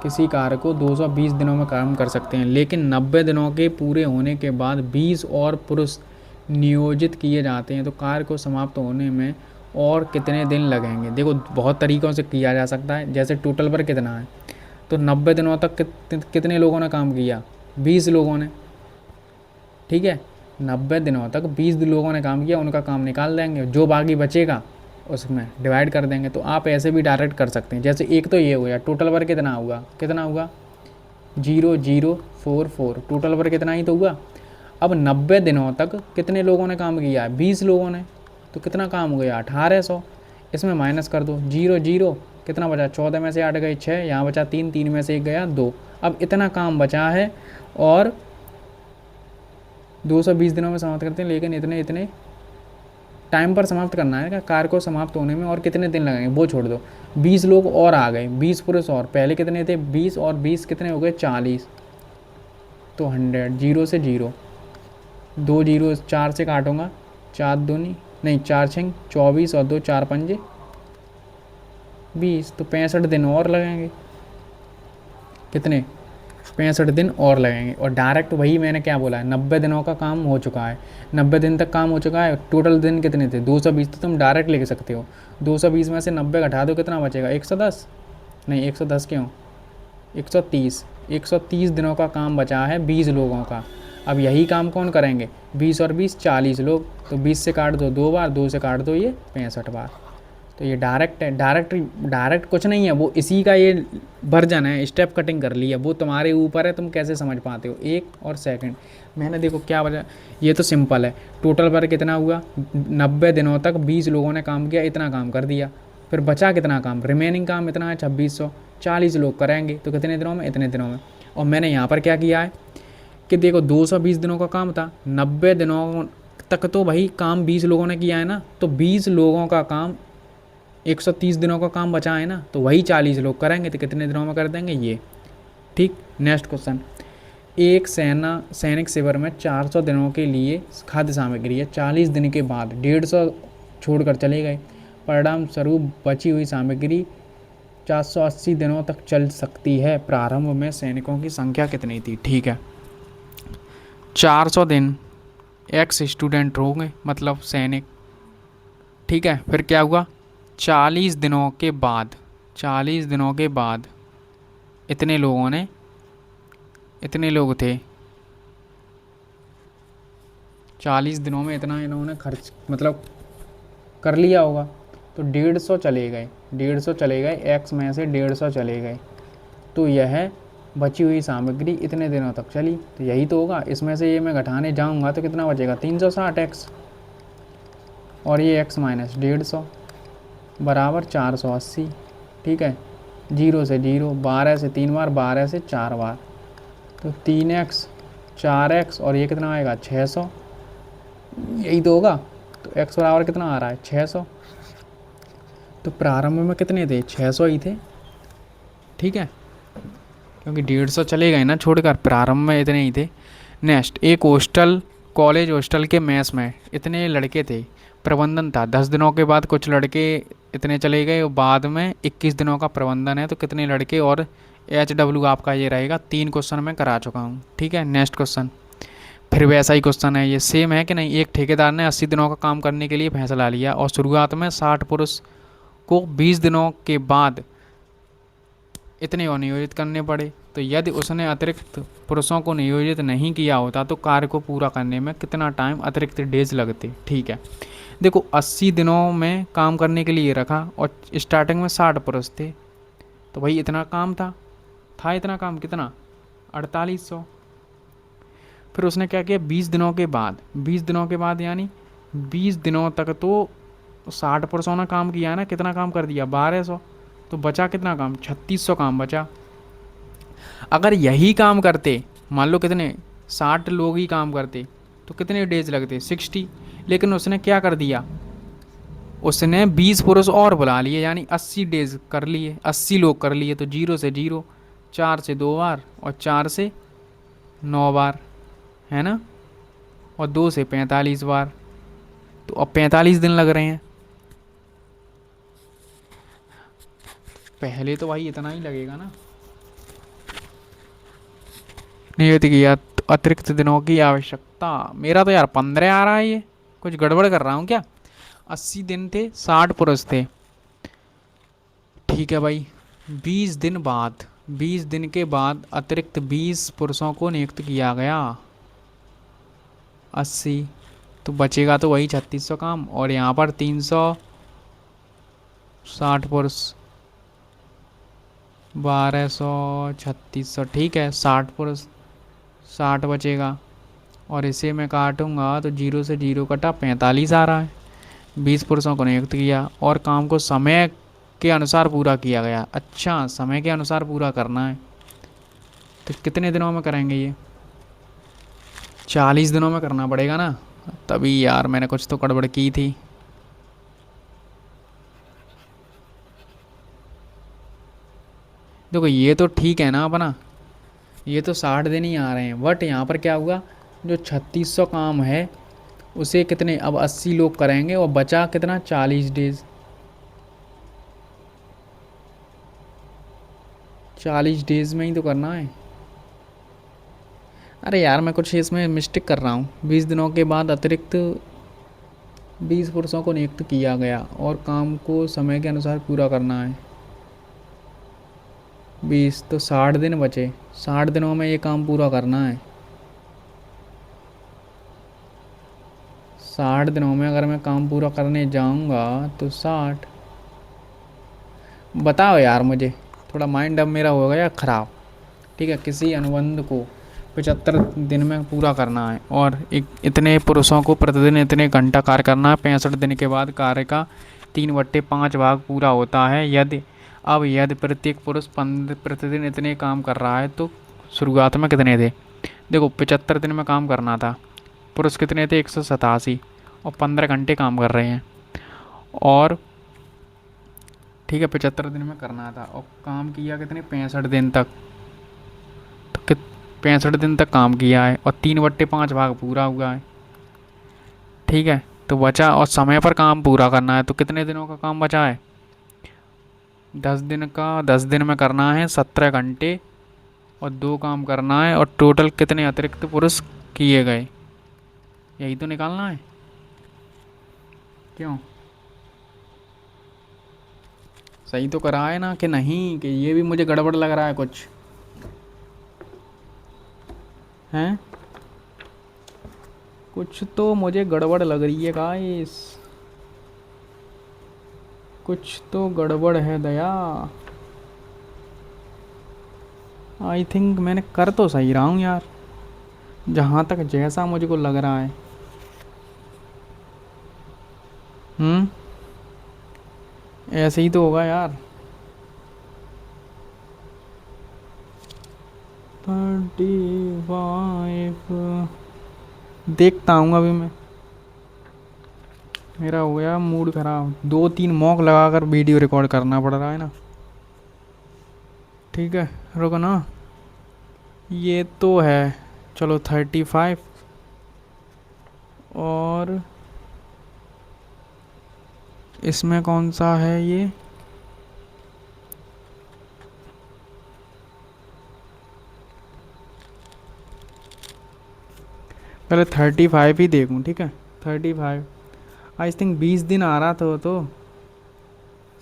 किसी कार्य को 220 दिनों में काम कर सकते हैं, लेकिन 90 दिनों के पूरे होने के बाद 20 और पुरुष नियोजित किए जाते हैं तो कार्य को समाप्त होने में और कितने दिन लगेंगे। देखो बहुत तरीक़ों से किया जा सकता है। जैसे टोटल पर कितना है तो 90 दिनों तक कितने लोगों ने काम किया, 20 लोगों ने, ठीक है। 90 दिनों तक 20 लोगों ने काम किया, उनका काम निकाल देंगे, जो बाकी बचेगा उसमें डिवाइड कर देंगे। तो आप ऐसे भी डायरेक्ट कर सकते हैं। जैसे एक तो ये हो गया, टोटल पर कितना होगा 0044, टोटल पर कितना ही तो हुआ। अब 90 दिनों तक कितने लोगों ने काम किया है, 20 लोगों ने, तो कितना काम हो गया 1800। इसमें माइनस कर दो 0 कितना बचा, 14 में से 8 गए 6, यहाँ बचा 3, 3 में से 1 गया 2। अब इतना काम बचा है और 220 दिनों में समाप्त करते हैं, लेकिन इतने टाइम पर समाप्त करना है। कार्य को समाप्त होने में और कितने दिन लगेंगे वो छोड़ दो। 20 लोग और आ गए, 20 पुरुष और, पहले कितने थे 20 और 20 कितने हो गए 40, तो 100, 0 से 0, 2 0 4 से काटूंगा, 4 दूनी नहीं 4 6 24 और 2 4 5 20, तो 65 दिन और लगेंगे। कितने 65 दिन और लगेंगे। और डायरेक्ट वही मैंने क्या बोला है, 90 दिनों का काम हो चुका है, 90 दिन तक काम हो चुका है। टोटल दिन कितने थे 220, तो तुम डायरेक्ट लिख सकते हो। 220 में से 90 घटा दो कितना बचेगा 110, नहीं 110 क्यों 130, 130 दिनों का काम बचा है 20 लोगों का। अब यही काम कौन करेंगे, 20 और 20 40 लोग, तो 20 से काट दो 2 बार, 2 से काट दो ये 65 बार। तो ये डायरेक्ट है, डायरेक्ट कुछ नहीं है, वो इसी का ये वर्जन है, स्टेप कटिंग कर ली है। वो तुम्हारे ऊपर है, तुम कैसे समझ पाते हो। 1 और सेकंड मैंने देखो क्या वजह, ये तो सिंपल है। टोटल पर कितना हुआ 90 दिनों तक 20 लोगों ने काम किया, इतना काम कर दिया। फिर बचा कितना काम, रिमेनिंग काम इतना है 2600, 40 लोग करेंगे तो कितने दिनों में, इतने दिनों में। और मैंने यहाँ पर क्या किया है कि देखो 220 दिनों का काम था, 90 दिनों तक तो भाई काम 20 लोगों ने किया है ना, तो 20 लोगों का काम 130 दिनों का काम बचा है ना, तो वही 40 लोग करेंगे तो कितने दिनों में कर देंगे ये, ठीक। नेक्स्ट क्वेश्चन, एक सैनिक शिविर में 400 दिनों के लिए खाद्य सामग्री है, 40 दिन के बाद 150 छोड़कर चले गए, परिणाम स्वरूप बची हुई सामग्री 480 दिनों तक चल सकती है। प्रारंभ में सैनिकों की संख्या कितनी थी, ठीक है। 400 दिन एक्स स्टूडेंट होंगे मतलब सैनिक, ठीक है। फिर क्या हुआ 40 दिनों के बाद, 40 दिनों के बाद इतने लोगों ने, इतने लोग थे 40 दिनों में, इतना इन्होंने खर्च मतलब कर लिया होगा, तो 150 चले गए, 150 चले गए, एक्स में से 150 चले गए, तो यह बची हुई सामग्री इतने दिनों तक चली। तो यही तो होगा। इसमें से ये मैं घटाने जाऊंगा तो कितना बचेगा 360 एक्स, और ये एक्स माइनस 150 बराबर 480, ठीक है। 0 से 0, 12 से 3 बार, 12 से 4 बार, तो 3x 4x और ये कितना आएगा 600, यही तो होगा। तो x बराबर कितना आ रहा है 600, तो प्रारंभ में कितने थे 600 ही थे, ठीक है, क्योंकि 150 चले गए ना छोड़कर, प्रारंभ में इतने ही थे। नेक्स्ट, एक हॉस्टल कॉलेज हॉस्टल के मेस में इतने लड़के थे, प्रबंधन था, 10 दिनों के बाद कुछ लड़के इतने चले गए और बाद में 21 दिनों का प्रबंधन है, तो कितने लड़के, और HW आपका ये रहेगा। 3 क्वेश्चन मैं करा चुका हूँ, ठीक है। नेक्स्ट क्वेश्चन फिर वैसा ही क्वेश्चन है, ये सेम है कि नहीं। एक ठेकेदार ने 80 दिनों का काम करने के लिए फैसला लिया और शुरुआत में 60 पुरुष को 20 दिनों के बाद इतने और नियोजित करने पड़े। तो यदि उसने अतिरिक्त पुरुषों को नियोजित नहीं किया होता तो कार्य को पूरा करने में कितना टाइम अतिरिक्त डेज लगते। ठीक है, देखो 80 दिनों में काम करने के लिए रखा और स्टार्टिंग में 60 पुरुष थे, तो भाई इतना काम था इतना काम कितना, 4800। फिर उसने क्या किया, 20 दिनों के बाद यानी 20 दिनों तक तो 60 पुरुषों ने काम किया है ना, कितना काम कर दिया, 1200। तो बचा कितना काम, 3600 काम बचा। अगर यही काम करते, मान लो कितने, 60 लोग ही काम करते, तो कितने डेज लगते, 60। लेकिन उसने क्या कर दिया, उसने 20 पुरुष और बुला लिए, यानी 80 डेज कर लिए, 80 लोग कर लिए। तो 0 से 0, 4 से 2 बार और 4 से 9 बार, है ना, और 2 से 45 बार। तो अब 45 दिन लग रहे हैं। पहले तो भाई इतना ही लगेगा ना। नियत किया अतिरिक्त दिनों की आवश्यकता, मेरा तो यार 15 आ रहा है, ये कुछ गड़बड़ कर रहा हूँ क्या। 80 दिन थे, 60 पुरुष थे, ठीक है भाई। 20 दिन के बाद अतिरिक्त 20 पुरुषों को नियुक्त किया गया, 80। तो बचेगा तो वही 3600 काम, और यहाँ पर 360 पुरुष, 1200, 3600, ठीक है, 60 पुरुष, 60 बचेगा। और इसे मैं काटूंगा तो 0 से 0 कटा, 45 आ रहा है। 20 पुरुषों को नियुक्त किया और काम को समय के अनुसार पूरा किया गया। अच्छा, समय के अनुसार पूरा करना है, तो कितने दिनों में करेंगे ये, 40 दिनों में करना पड़ेगा ना। तभी यार मैंने कुछ तो गड़बड़ की थी। देखो ये तो ठीक है ना अपना, ये तो 60 दिन ही आ रहे हैं, बट यहाँ पर क्या हुआ, जो 3600 काम है उसे कितने, अब 80 लोग करेंगे और बचा कितना, 40 डेज। 40 डेज में ही तो करना है। अरे यार मैं कुछ इसमें मिस्टेक कर रहा हूँ। 20 दिनों के बाद अतिरिक्त 20 पुरुषों को नियुक्त किया गया और काम को समय के अनुसार पूरा करना है। 20 तो 60 दिन बचे, 60 दिनों में ये काम पूरा करना है। 60 दिनों में अगर मैं काम पूरा करने जाऊंगा तो 60, बताओ यार मुझे, थोड़ा माइंड अब मेरा हो गया ख़राब। ठीक है, किसी अनुबंध को 75 दिन में पूरा करना है और इतने पुरुषों को प्रतिदिन इतने घंटा कार्य करना है। 65 दिन के बाद कार्य का 3/5 भाग पूरा होता है। यदि प्रत्येक पुरुष प्रतिदिन इतने काम कर रहा है तो शुरुआत में कितने थे, देखो 75 दिन में काम करना था, पुरुष कितने थे, 187, और 15 घंटे काम कर रहे हैं। और ठीक है, 75 दिन में करना था और काम किया कितने, 65 दिन तक। तो 65 दिन तक काम किया है और 3/5 भाग पूरा हुआ है। ठीक है, तो बचा, और समय पर काम पूरा करना है, तो कितने दिनों का काम बचा है, 10 दिन का। 10 दिन में करना है 17 घंटे और 2 काम करना है, और टोटल कितने अतिरिक्त पुरुष किए गए, यही तो निकालना है। क्यों, सही तो करा है ना कि नहीं, कि ये भी मुझे गड़बड़ लग रहा है कुछ, हैं, कुछ तो मुझे गड़बड़ लग रही है गाइस, कुछ तो गड़बड़ है दया। आई थिंक मैंने कर तो सही रहा हूँ यार, जहाँ तक जैसा मुझको लग रहा है। ऐसे ही तो होगा यार। 35 देखता हूँ अभी मैं, मेरा हो गया मूड खराब, 2-3 मॉक लगाकर वीडियो रिकॉर्ड करना पड़ रहा है ना। ठीक है, रुको ना, ये तो है, चलो 35, और इसमें कौन सा है ये, पहले 35 ही देखूँ। ठीक है, 35 आई थिंक 20 दिन आ रहा था तो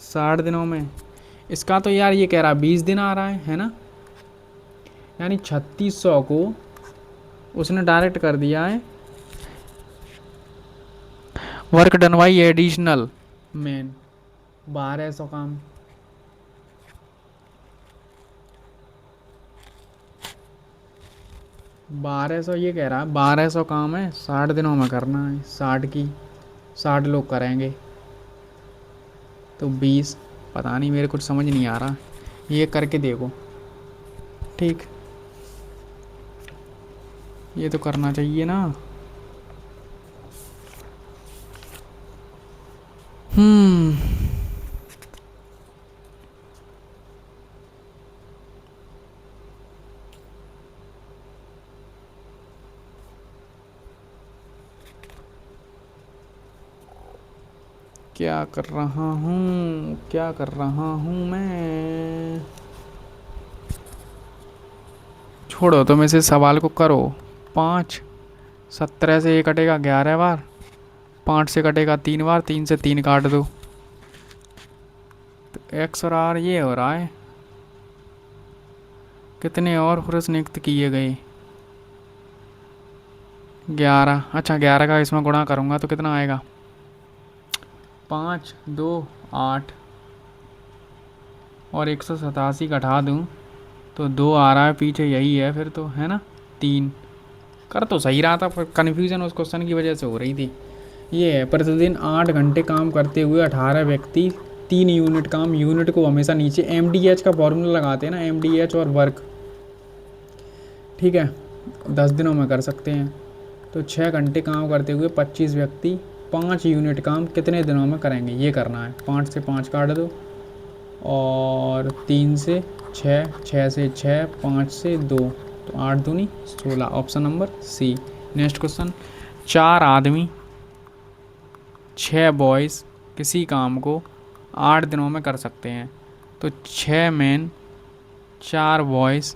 60 दिनों में इसका तो यार ये कह रहा है 20 दिन आ रहा है ना, यानी 3600 को उसने डायरेक्ट कर दिया है work done by additional man, 1200 काम। 1200 ये कह रहा है 1200 काम है, 60 दिनों में करना है, 60 लोग करेंगे तो 20, पता नहीं मेरे कुछ समझ नहीं आ रहा, ये करके देखो। ठीक, ये तो करना चाहिए ना। क्या कर रहा हूँ, क्या कर रहा हूँ मैं। छोड़ो तुम इसे सवाल को करो। 5, 17 से ये कटेगा 11 बार, 5 से कटेगा 3 बार, 3 से 3 काट दो तो एक्स और आर ये हो रहा है। कितने और पुरुष नियुक्त किए गए, 11। अच्छा 11 का इसमें गुणा करूँगा तो कितना आएगा, 5, 2, 8 और 187 घटा दूँ तो 2 आ रहा है, पीछे यही है फिर तो, है ना। 3 कर तो सही रहा था, पर कन्फ्यूज़न उस क्वेश्चन की वजह से हो रही थी। ये है प्रतिदिन 8 घंटे काम करते हुए 18 व्यक्ति 3 यूनिट काम, यूनिट को हमेशा नीचे MDH का फॉर्मूला लगाते हैं ना, MDH और वर्क, ठीक है, 10 दिनों में कर सकते हैं। तो 6 घंटे काम करते हुए 25 व्यक्ति 5 यूनिट काम कितने दिनों में करेंगे, ये करना है। 5 से 5 काट दो और 3 से 6, 6 से 6, 5 से 2 तो 8 दूनी 16, option number C. Next question, 4 आदमी 6 बॉयज़ किसी काम को 8 दिनों में कर सकते हैं, तो 6 मैन 4 बॉयज़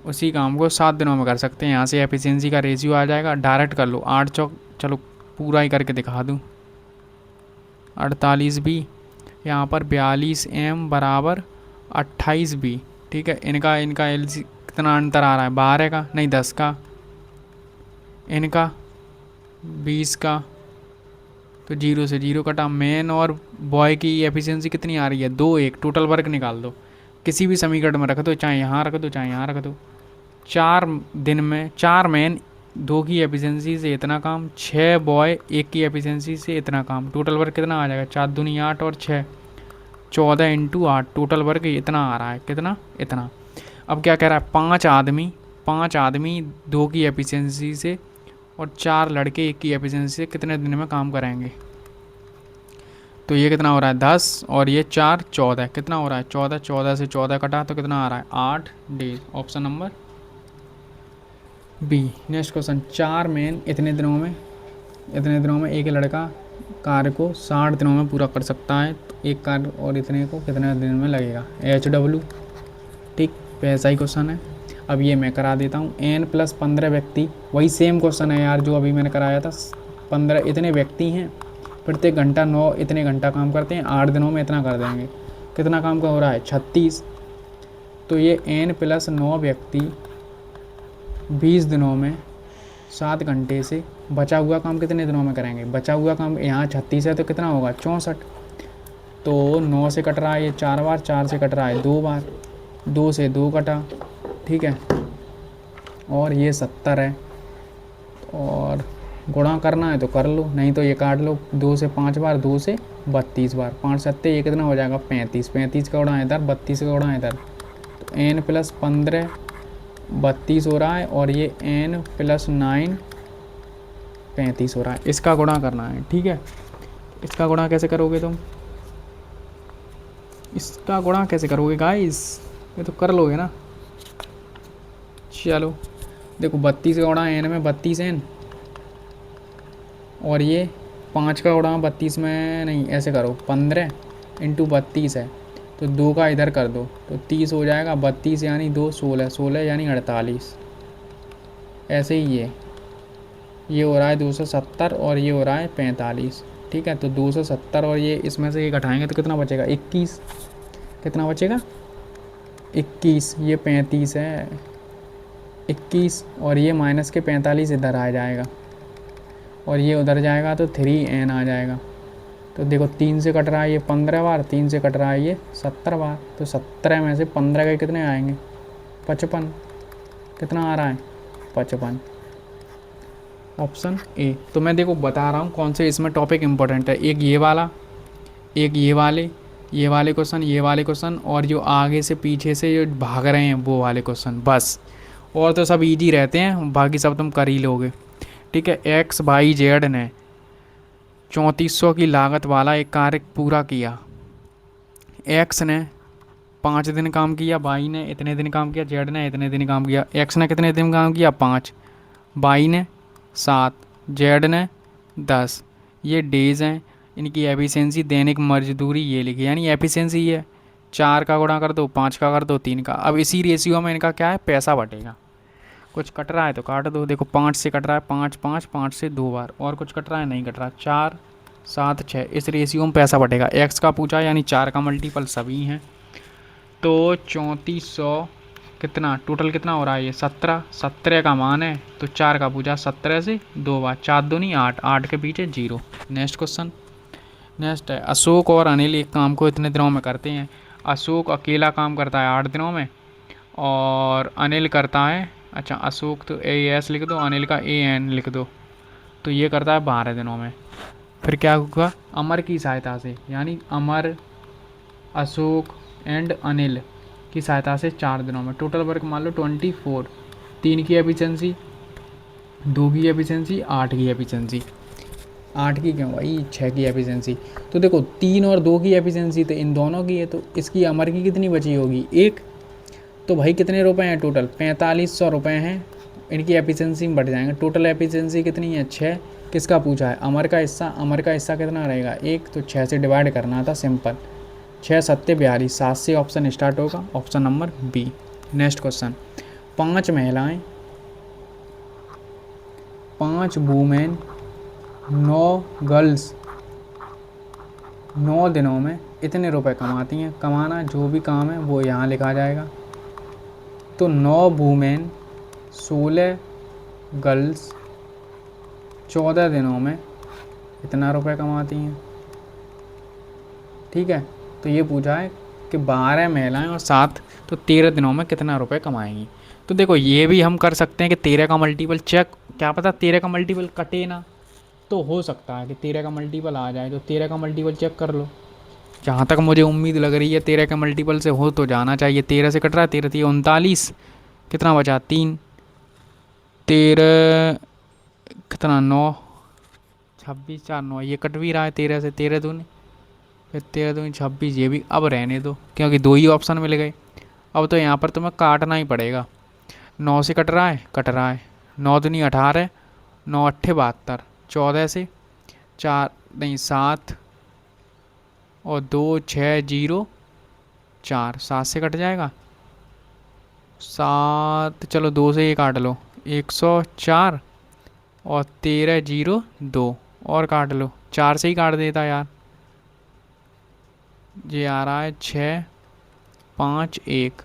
उसी काम को 7 दिनों में कर सकते हैं। यहाँ से एफिशिएंसी का रेशियो आ जाएगा, डायरेक्ट कर लो। 8 चौक, चलो पूरा ही करके दिखा दूँ, 48 बी, यहाँ पर 42 M बराबर 28 बी, ठीक है। इनका इनका LC कितना अंतर आ रहा है, 12 का नहीं 10 का, इनका 20 का, तो 0 से 0 कटा। मैन और बॉय की एफिशिएंसी कितनी आ रही है, 2, 1, टोटल वर्क निकाल दो, किसी भी समीकरण में रख दो, चाहे यहाँ रख दो चाहे यहाँ रख दो। 4 दिन में 4 मैन 2 की एफिशिएंसी से इतना काम, 6 बॉय 1 की एफिशिएंसी से इतना काम, टोटल वर्क कितना आ जाएगा, 4 दूनी 8 और 6 14 × 8, टोटल वर्क इतना आ रहा है, कितना, इतना। अब क्या कह रहा है, 5 आदमी 2 की एफिशिएंसी से और 4 लड़के 1 की एफिशिएंसी से कितने दिन में काम करेंगे, तो ये कितना हो रहा है 10 और ये 4 14, कितना हो रहा है 14, 14 से 14 कटा तो कितना आ रहा है 8 days, option number B. Next question, 4 man इतने दिनों में एक लड़का कार्य को 60 दिनों में पूरा कर सकता है, तो एक कार्य और इतने को कितने दिन में लगेगा, HW, ठीक, ऐसा ही क्वेश्चन है। अब ये मैं करा देता हूँ, N+15 व्यक्ति, वही सेम क्वेश्चन है यार जो अभी मैंने कराया था। 15 इतने व्यक्ति हैं, प्रत्येक घंटा 9 इतने घंटा काम करते हैं, 8 दिनों में इतना कर देंगे, कितना काम का हो रहा है 36। तो ये N+9 व्यक्ति 20 दिनों में 7 घंटे से बचा हुआ काम कितने दिनों में करेंगे, बचा हुआ काम यहाँ 36 है तो कितना होगा 64, तो 9 से कट रहा है ये 4 बार, 4 से कट रहा है 2 बार, 2 से 2 कटा, ठीक है, और ये 70 है, और गुणा करना है तो कर लो, नहीं तो ये काट लो, 2 से 5 बार, 2 से 32 बार, 5 सत्ते ये कितना हो जाएगा 35, 35 का गुणा इधर, 32 का गुणा इधर, तो N+15 32 हो रहा है और ये N+9 35 हो रहा है, इसका गुणा करना है, ठीक है। इसका गुणा कैसे करोगे तुम, इसका गुणा कैसे करोगे गाइस, ये तो कर लोगे ना। चलो देखो 32 का गुणा N में 32N, और ये 5 का गुणा 32 में नहीं, ऐसे करो 15 × 32 है, तो 2 का इधर कर दो तो 30 हो जाएगा, 32 यानी 2 16, 16 यानी 48, ऐसे ही ये हो रहा है 270 और ये हो रहा है 45, ठीक है। तो 270 और ये इसमें से ये घटाएंगे तो कितना बचेगा 21, कितना बचेगा 21, ये 35 है 21, और ये माइनस के 45 इधर आ जाएगा और ये उधर जाएगा तो 3n आ जाएगा। तो देखो 3 से कट रहा है ये 15 बार, 3 से कट रहा है ये 70 बार, तो 17 में से 15 के कितने आएंगे 55, कितना आ रहा है 55, ऑप्शन ए। तो मैं देखो बता रहा हूँ कौन से इसमें टॉपिक इंपॉर्टेंट है, एक ये वाला, एक ये वाले क्वेश्चन, ये वाले क्वेश्चन, और जो आगे से पीछे से जो भाग रहे हैं वो वाले क्वेश्चन बस। और तो सब इजी रहते हैं, बाकी सब तुम कर ही लोगे। ठीक है, एक्स वाई जेड ने 3400 की लागत वाला एक कार्य पूरा किया। एक्स ने 5 दिन काम किया, वाई ने इतने दिन काम किया, जेड ने इतने दिन काम किया। एक्स ने कितने दिन काम किया 5, वाई ने 7, जेड ने 10। ये डेज़ हैं, इनकी एफिशिएंसी दैनिक मजदूरी ये लिखी, यानी एफिशिएंसी ये 4 का गुणा कर दो, 5 का कर दो, 3 का। अब इसी रेशियो में इनका क्या है, पैसा बटेगा। कुछ कट रहा है तो काट दो, देखो 5 से कट रहा है, 5 5 5 से 2 बार, और कुछ कट रहा है नहीं कट रहा, 4 7 6, इस रेशियो में पैसा बटेगा। एक्स का पूछा यानी 4 का मल्टीपल सभी हैं, तो 3400 कितना टोटल कितना हो रहा है ये 17, 17 का मान है, तो 4 का पूछा 17 से 2 बार, 4 दूनी 8, 8 के पीछे 0। नेक्स्ट क्वेश्चन, नेक्स्ट है अशोक और अनिल एक काम को इतने दिनों में करते हैं। अशोक अकेला काम करता है 8 दिनों में, और अनिल करता है, अच्छा अशोक तो ए एस लिख दो, अनिल का ए एन लिख दो, तो ये करता है 12 दिनों में। फिर क्या होगा, अमर की सहायता से, यानी अमर, अशोक एंड अनिल की सहायता से 4 दिनों में, टोटल वर्क मान लो 24, 3 की एफिशिएंसी, 2 की एफिशिएंसी, 8 की एफिशिएंसी, 8 की क्यों भाई, 6 की एफिशिएंसी। तो देखो 3 और 2 की एफिशिएंसी तो इन दोनों की है, तो इसकी अमर की कितनी बची होगी 1। तो भाई कितने रुपए हैं टोटल, 4500 रुपये हैं, इनकी एफिशिएंसी में बढ़ जाएंगे। टोटल एफिशिएंसी कितनी है 6, किसका पूछा है अमर का हिस्सा, अमर का हिस्सा कितना रहेगा 1, तो 6 से डिवाइड करना था सिंपल, 6 7 42, 7 से ऑप्शन स्टार्ट होगा, option number B. Next question, 5 महिलाएं, 5 वुमेन, 9 गर्ल्स 9 दिनों में इतने रुपए कमाती हैं। कमाना जो भी काम है वो यहाँ लिखा जाएगा। तो 9 वुमेन, 16 गर्ल्स 14 दिनों में इतना रुपए कमाती हैं। ठीक है, तो ये पूछा है कि 12 महिलाएं और 7, तो 13 दिनों में कितना रुपए कमाएंगी। तो देखो ये भी हम कर सकते हैं कि 13 का मल्टीपल चेक, क्या पता 13 का मल्टीपल कटे ना, तो हो सकता है कि 13 का मल्टीपल आ जाए, तो 13 का मल्टीपल चेक कर लो। जहाँ तक मुझे उम्मीद लग रही है 13 के मल्टीपल से हो तो जाना चाहिए। 13 से कट रहा है, 13 3 39, कितना बचा 3, 13 कितना 9, 26 4 9, ये कट भी रहा है 13 से, 13 दूनी, फिर 13 दूनी 26, ये भी अब रहने दो क्योंकि 2 ही ऑप्शन मिल गए। अब तो यहाँ पर तुम्हें काटना ही पड़ेगा। 9 से कट रहा है, कट रहा है, 9 दूनी 18, 9 अट्ठे 72, 14 से 4 नहीं 7 और 2 6 0 4, 7 से कट जाएगा 7, चलो 2 से ये काट लो 104, और 13 0 2 और काट लो, 4 से ही काट देता यार। ये आ रहा है 6 5 1,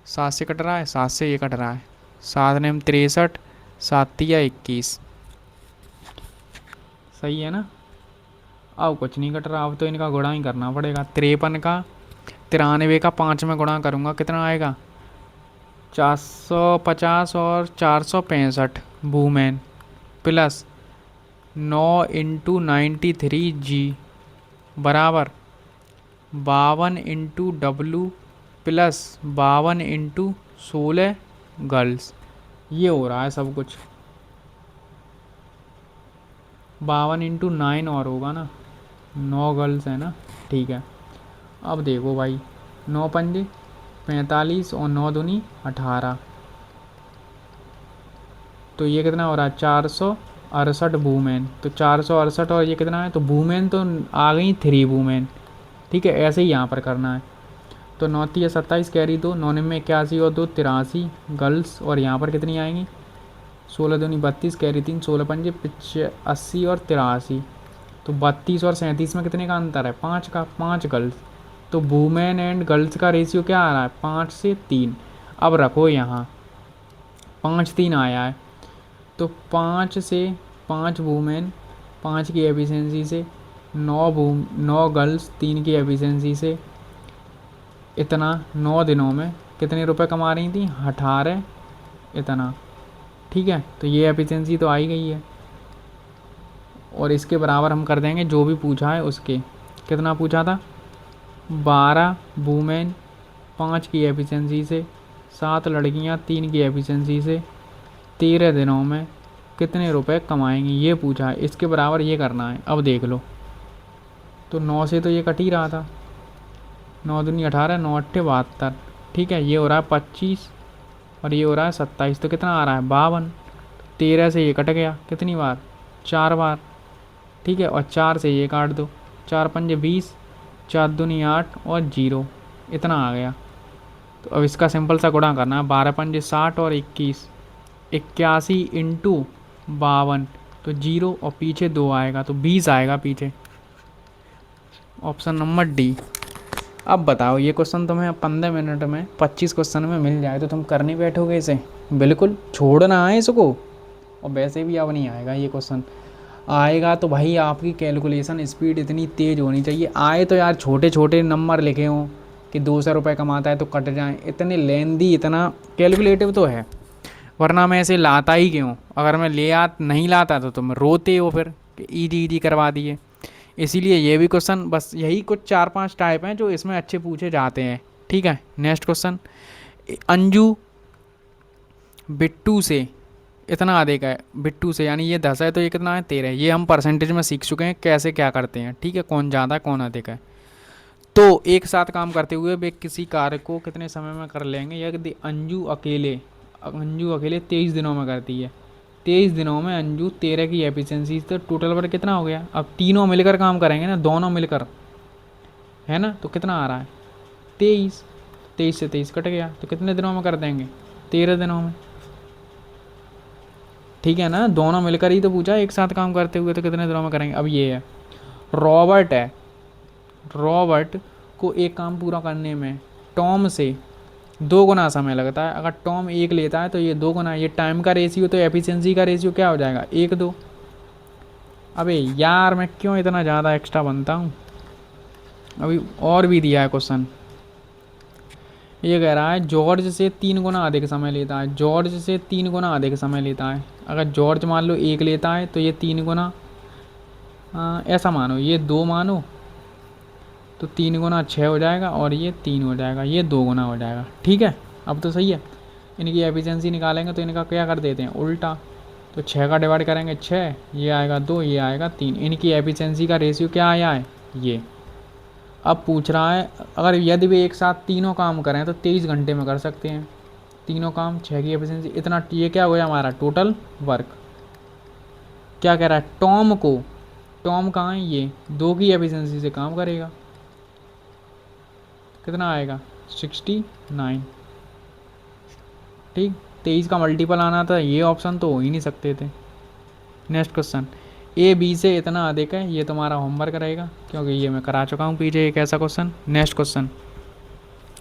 7 से कट रहा है, 7 से ये कट रहा है, 7 ने 63, 7 या 21, सही है ना। अब कुछ नहीं कट रहा, अब तो इनका गुणा ही करना पड़ेगा। 53 का 93 का 5 में गुणा करूँगा कितना आएगा 450 और 465 वूमेन, प्लस 9 इंटू 93 जी बराबर 52 into W plus 52 into 16 girls. ये हो रहा है सब कुछ, 52 इंटू 9 और होगा ना, 9 गर्ल्स है ना। ठीक है, अब देखो भाई 9 पंजे 45 और 9 दूनी 18, तो ये कितना हो रहा है 468 वूमेन। तो 468 और ये कितना है, तो वूमेन तो आ गई 3 वूमेन। ठीक है, ऐसे ही यहाँ पर करना है। तो 9 3 27 कैरी 2, 9 में 81 और 2 83 गर्ल्स, और यहाँ पर कितनी आएंगी 16 दूनी 32 कैरी 3, 16 पंजे 80 और 83, तो 32 और 37 में कितने का अंतर है 5 का, 5 गर्ल्स। तो वुमेन एंड गर्ल्स का रेशियो क्या आ रहा है, 5 से 3। अब रखो यहाँ 5-3 आया है, तो 5 से 5 वुमेन 5 की एफिशिएंसी से, 9 गर्ल्स 3 की एफिशिएंसी से, इतना 9 दिनों में कितने रुपए कमा रही थी, 18 इतना। ठीक है, तो ये एफिशिएंसी तो आ ही गई है। और इसके बराबर हम कर देंगे जो भी पूछा है उसके। कितना पूछा था, 12 वुमेन 5 की एफिशिएंसी से, 7 लड़कियां 3 की एफिशिएंसी से 13 दिनों में कितने रुपए कमाएंगी, ये पूछा है। इसके बराबर ये करना है। अब देख लो, तो 9 से तो ये कट ही रहा था, 9 दूनी 18, 9 8 72। ठीक है, ये हो रहा है 25 और ये हो रहा है 27, तो कितना आ रहा है, 52। 13 से ये कट गया कितनी बार, 4 बार। ठीक है, और 4 से ये काट दो, 4 5 20, 4 दूनी 8 और 0, इतना आ गया। तो अब इसका सिंपल सा गुणा करना है, 12 5 60 और 21, 81 इंटू 52, तो 0 और पीछे 2 आएगा तो 20 आएगा पीछे। Option number D. अब बताओ, ये क्वेश्चन तुम्हें 15 मिनट में 25 क्वेश्चन में मिल जाए तो तुम करने बैठोगे इसे, बिल्कुल छोड़ना है इसको। और वैसे भी अब नहीं आएगा ये क्वेश्चन, आएगा तो भाई आपकी कैलकुलेशन स्पीड इतनी तेज़ होनी चाहिए। आए तो यार छोटे छोटे नंबर लिखे हों कि 200 रुपये कमाता है तो कट जाएँ, इतने लेंदी इतना कैलकुलेटिव तो है, वरना मैं ऐसे लाता ही क्यों। अगर मैं नहीं लाता तो तुम रोते हो फिर कि ईजी ईजी करवा दिए। इसीलिए ये भी क्वेश्चन, बस यही कुछ 4-5 टाइप हैं जो इसमें अच्छे पूछे जाते हैं। ठीक है, नेक्स्ट क्वेश्चन, अंजू बिट्टू से इतना अधिक है, बिट्टू से यानी ये 10 है तो ये कितना है, 13। ये हम परसेंटेज में सीख चुके हैं कैसे क्या करते हैं। ठीक है, कौन ज़्यादा कौन अधिक है। तो एक साथ काम करते हुए वे किसी कार्य को कितने समय में कर लेंगे। यदि अंजू अकेले 23 दिनों में करती है, 23 दिनों में अंजू 13 की एफिशिएंसी, तो टोटल पर कितना हो गया। अब तीनों मिलकर काम करेंगे ना, दोनों मिलकर, है ना, तो कितना आ रहा है, 23। 23 से 23 कट गया, तो कितने दिनों में कर देंगे, 13 दिनों में। ठीक है ना, दोनों मिलकर ही तो पूछा, एक साथ काम करते हुए तो कितने दिनों में करेंगे। अब ये है, रॉबर्ट है, रॉबर्ट को एक काम पूरा करने में टॉम से 2 गुना समय लगता है। अगर टॉम 1 लेता है तो ये 2 गुना, ये टाइम का रेशियो, तो एफिशिएंसी का रेशियो क्या हो जाएगा, 1-2। अबे यार मैं क्यों इतना ज़्यादा एक्स्ट्रा बनता हूँ। अभी और भी दिया है क्वेश्चन, ये कह रहा है जॉर्ज से 3 गुना अधिक समय लेता है, जॉर्ज से 3 गुना अधिक समय लेता है। अगर जॉर्ज मान लो 1 लेता है तो ये 3 गुना, ऐसा मानो, ये 2 मानो, तो 3 गुना 6 हो जाएगा और ये 3 हो जाएगा, ये 2 गुना हो जाएगा। ठीक है, अब तो सही है। इनकी एफिशिएंसी निकालेंगे तो इनका क्या कर देते हैं, उल्टा। तो 6 का डिवाइड करेंगे 6, ये आएगा 2, ये आएगा 3। इनकी एफिशिएंसी का रेशियो क्या आया है, ये। अब पूछ रहा है अगर यदि वे एक साथ तीनों काम करें तो 23 घंटे में कर सकते हैं तीनों काम, 6 की एफिशिएंसी इतना। ये क्या हो गया हमारा टोटल वर्क। क्या कह रहा है, टॉम को, टॉम कहाँ है, ये 2 की एफिशिएंसी से काम करेगा, कितना आएगा, 69। ठीक, 23 का मल्टीपल आना था, ये ऑप्शन तो हो ही नहीं सकते थे। नेक्स्ट क्वेश्चन, ए बी से इतना अधिक है, ये तुम्हारा होमवर्क रहेगा क्योंकि ये मैं करा चुका हूँ पीछे एक ऐसा क्वेश्चन। नेक्स्ट क्वेश्चन,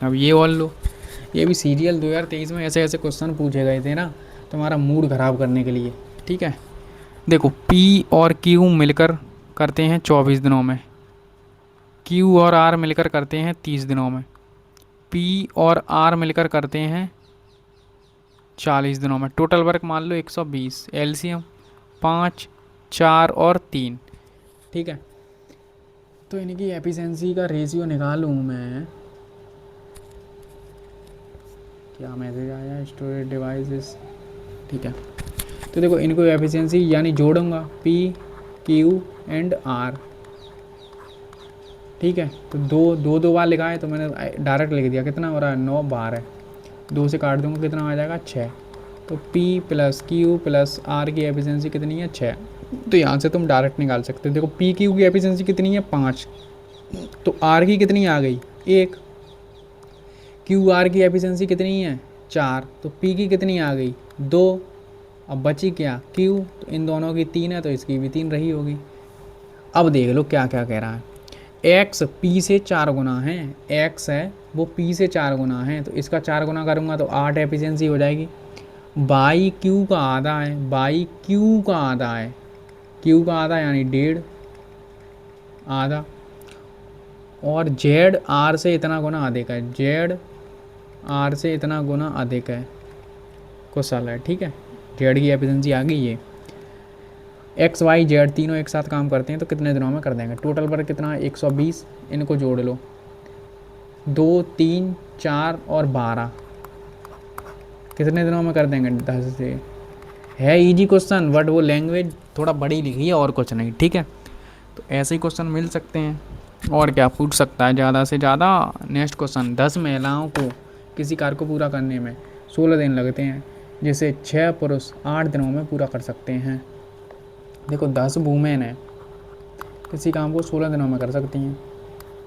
अब ये और लो, ये भी सीरियल 2023 में ऐसे ऐसे क्वेश्चन पूछे गए थे ना तुम्हारा मूड ख़राब करने के लिए। ठीक है, देखो पी और क्यू मिलकर करते हैं 24 दिनों में, क्यू और आर मिलकर करते हैं 30 दिनों में, पी और आर मिलकर करते हैं 40 दिनों में। टोटल वर्क मान लो 120, एलसीएम 5, 4 और 3। ठीक है, तो इनकी एफिशिएंसी का रेशियो निकालूँ मैं, क्या मैसेज आया, स्टोरेज डिवाइसेस। ठीक है, तो देखो इनको एफिशिएंसी यानी जोड़ूंगा, पी क्यू एंड आर। ठीक है, तो दो बार लिखा है तो मैंने डायरेक्ट लिख दिया, कितना हो रहा है, 9 12, 2 से काट दूंगा कितना आ जाएगा, 6। तो P plus Q plus R की एफिशिएंसी कितनी है, 6। तो यहाँ से तुम डायरेक्ट निकाल सकते हो। देखो पी क्यू की एफिशिएंसी कितनी है, 5, तो आर की कितनी आ गई, 1। क्यू आर की एफिशिएंसी कितनी है, 4, तो पी की कितनी आ गई, 2। अब बची क्या, क्यू, तो इन दोनों की 3 है तो इसकी भी 3 रही होगी। अब देख लो क्या क्या कह रहा है, एक्स पी से 4 गुना है, एक्स है वो पी से 4 गुना है, तो इसका 4 गुना करूँगा तो 8 एफिशिएंसी हो जाएगी। बाई क्यू का आधा है, बाई क्यू का आधा है, क्यू का आधा यानी 1.5 आधा, और जेड आर से इतना गुना अधिक है, जेड आर से इतना गुना अधिक है, कुशल है। ठीक है, जेड की एफिशिएंसी आ गई। ये एक्स वाई जेड तीनों एक साथ काम करते हैं तो कितने दिनों में कर देंगे? टोटल वर्क कितना है? 120, इनको जोड़ लो, 2 3 4 और 12, कितने दिनों में कर देंगे? 10 से। है इजी क्वेश्चन, बट वो लैंग्वेज थोड़ा बड़ी लिखी है और कुछ नहीं। ठीक है, तो ऐसे ही क्वेश्चन मिल सकते हैं, और क्या पूछ सकता है ज़्यादा से ज़्यादा। नेक्स्ट क्वेश्चन, 10 महिलाओं को किसी कार्य को पूरा करने में 16 दिन लगते हैं, जिसे 6 पुरुष 8 दिनों में पूरा कर सकते हैं। देखो 10 वूमेन है, किसी काम को 16 दिनों में कर सकती हैं,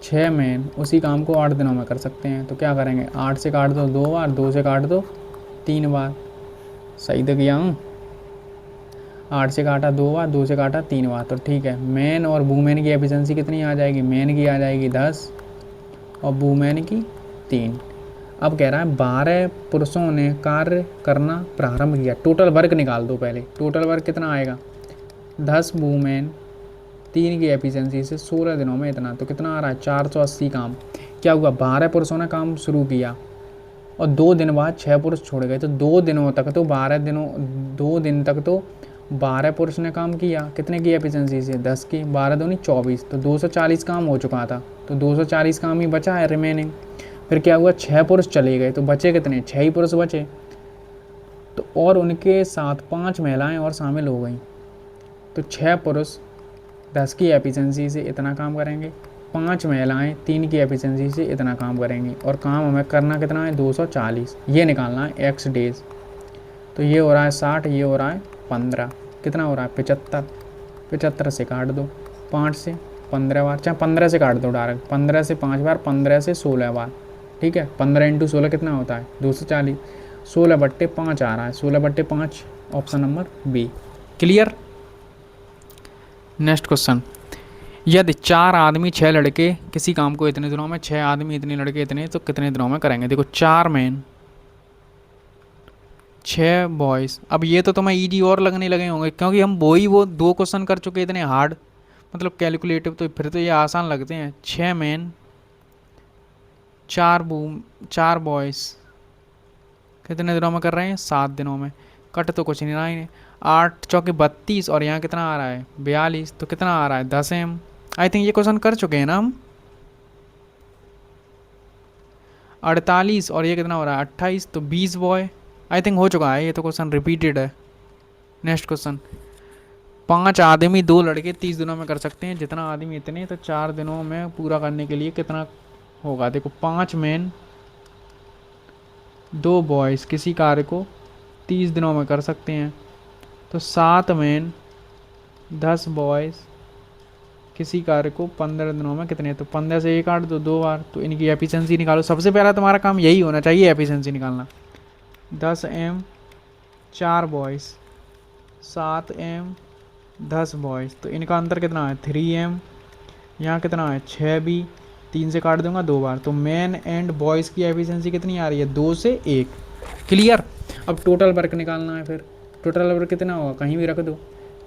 6 मैन उसी काम को 8 दिनों में कर सकते हैं, तो क्या करेंगे? 8 से काट दो 2 बार, 2 से काट दो 3 बार, सही तो किया हूँ? 8 से काटा 2 बार, 2 से काटा 3 बार, तो ठीक है। मैन और वूमेन की एफिशिएंसी कितनी आ जाएगी? मैन की आ जाएगी 10 और वूमेन की 3। अब कह रहा है 12 पुरुषों ने कार्य करना प्रारंभ किया, टोटल वर्क निकाल दो पहले। टोटल वर्क कितना आएगा? 10 वूमेन 3 की एफिशिएंसी से 16 दिनों में इतना, तो कितना आ रहा है? 480 काम। क्या हुआ? 12 पुरुषों ने काम शुरू किया और 2 दिन बाद 6 पुरुष छोड़ गए, तो 2 दिनों तक तो 2 दिन तक तो 12 पुरुष ने काम किया। कितने की एफिशिएंसी से? 10 की। 12 दूनी 24, तो 240 काम हो चुका था, तो 240 काम ही बचा है रिमेनिंग। फिर क्या हुआ? 6 पुरुष चले गए, तो बचे कितने? 6 ही पुरुष बचे, तो और उनके साथ 5 महिलाएं और शामिल हो गई, तो 6 पुरुष 10 की एफिशिएंसी से इतना काम करेंगे, 5 महिलाएं 3 की एफिशिएंसी से इतना काम करेंगी, और काम हमें करना कितना है? 240। ये निकालना है एक्स डेज, तो ये हो रहा है 60, ये हो रहा है 15, कितना हो रहा है? 75। 75 से काट दो 5 से 15 बार, चाहे 15 से काट दो डायरेक्ट, 15 से 5 बार, 15 से 16 बार। ठीक है, 15 इंटू 16 कितना होता है? 240। 16/5 आ रहा है, 16/5, option number B. Clear. Next question, यदि 4 आदमी 6 लड़के किसी काम को इतने दिनों में, 6 आदमी इतने लड़के इतने, तो कितने दिनों में करेंगे? देखो 4 मैन 6 बॉयज़। अब ये तो तुम्हें ईजी और लगने लगे होंगे, क्योंकि हम वो 2 क्वेश्चन कर चुके इतने हार्ड, मतलब कैलकुलेटिव, तो फिर तो ये आसान लगते हैं। 6 मैन 4 बॉयज़ कितने दिनों में कर रहे हैं? 7 दिनों में। कट तो कुछ नहीं रहा है, 8 चौके 32, और यहाँ कितना आ रहा है? 42, तो कितना आ रहा है? 10 एम। आई थिंक ये क्वेश्चन कर चुके हैं ना हम। 48 और ये कितना हो रहा है? 28, तो 20 बॉय। आई थिंक हो चुका है, ये तो क्वेश्चन रिपीटेड है। नेक्स्ट क्वेश्चन, 5 आदमी 2 लड़के 30 दिनों में कर सकते हैं, जितना आदमी इतने, तो 4 दिनों में पूरा करने के लिए कितना होगा? देखो 5 मैन 2 बॉयज़ किसी कार्य को 30 दिनों में कर सकते हैं, तो 7 मैन 10 बॉयज़ किसी कार्य को 15 दिनों में कितने? तो 15 से 1 काट दो 2 बार, तो इनकी एफिशिएंसी निकालो। सबसे पहला तुम्हारा काम यही होना चाहिए, एफिशिएंसी निकालना। 10 एम 4 बॉयज़, 7 एम 10 बॉयज़, तो इनका अंतर कितना है? 3 एम। यहाँ कितना है? 6 बी, 3 से काट दूंगा 2 बार, तो मैन एंड बॉयज़ की एफिशिएंसी कितनी आ रही है? 2 से 1। क्लियर। अब टोटल वर्क निकालना है, फिर टोटल वर्क कितना होगा? कहीं भी रख दो,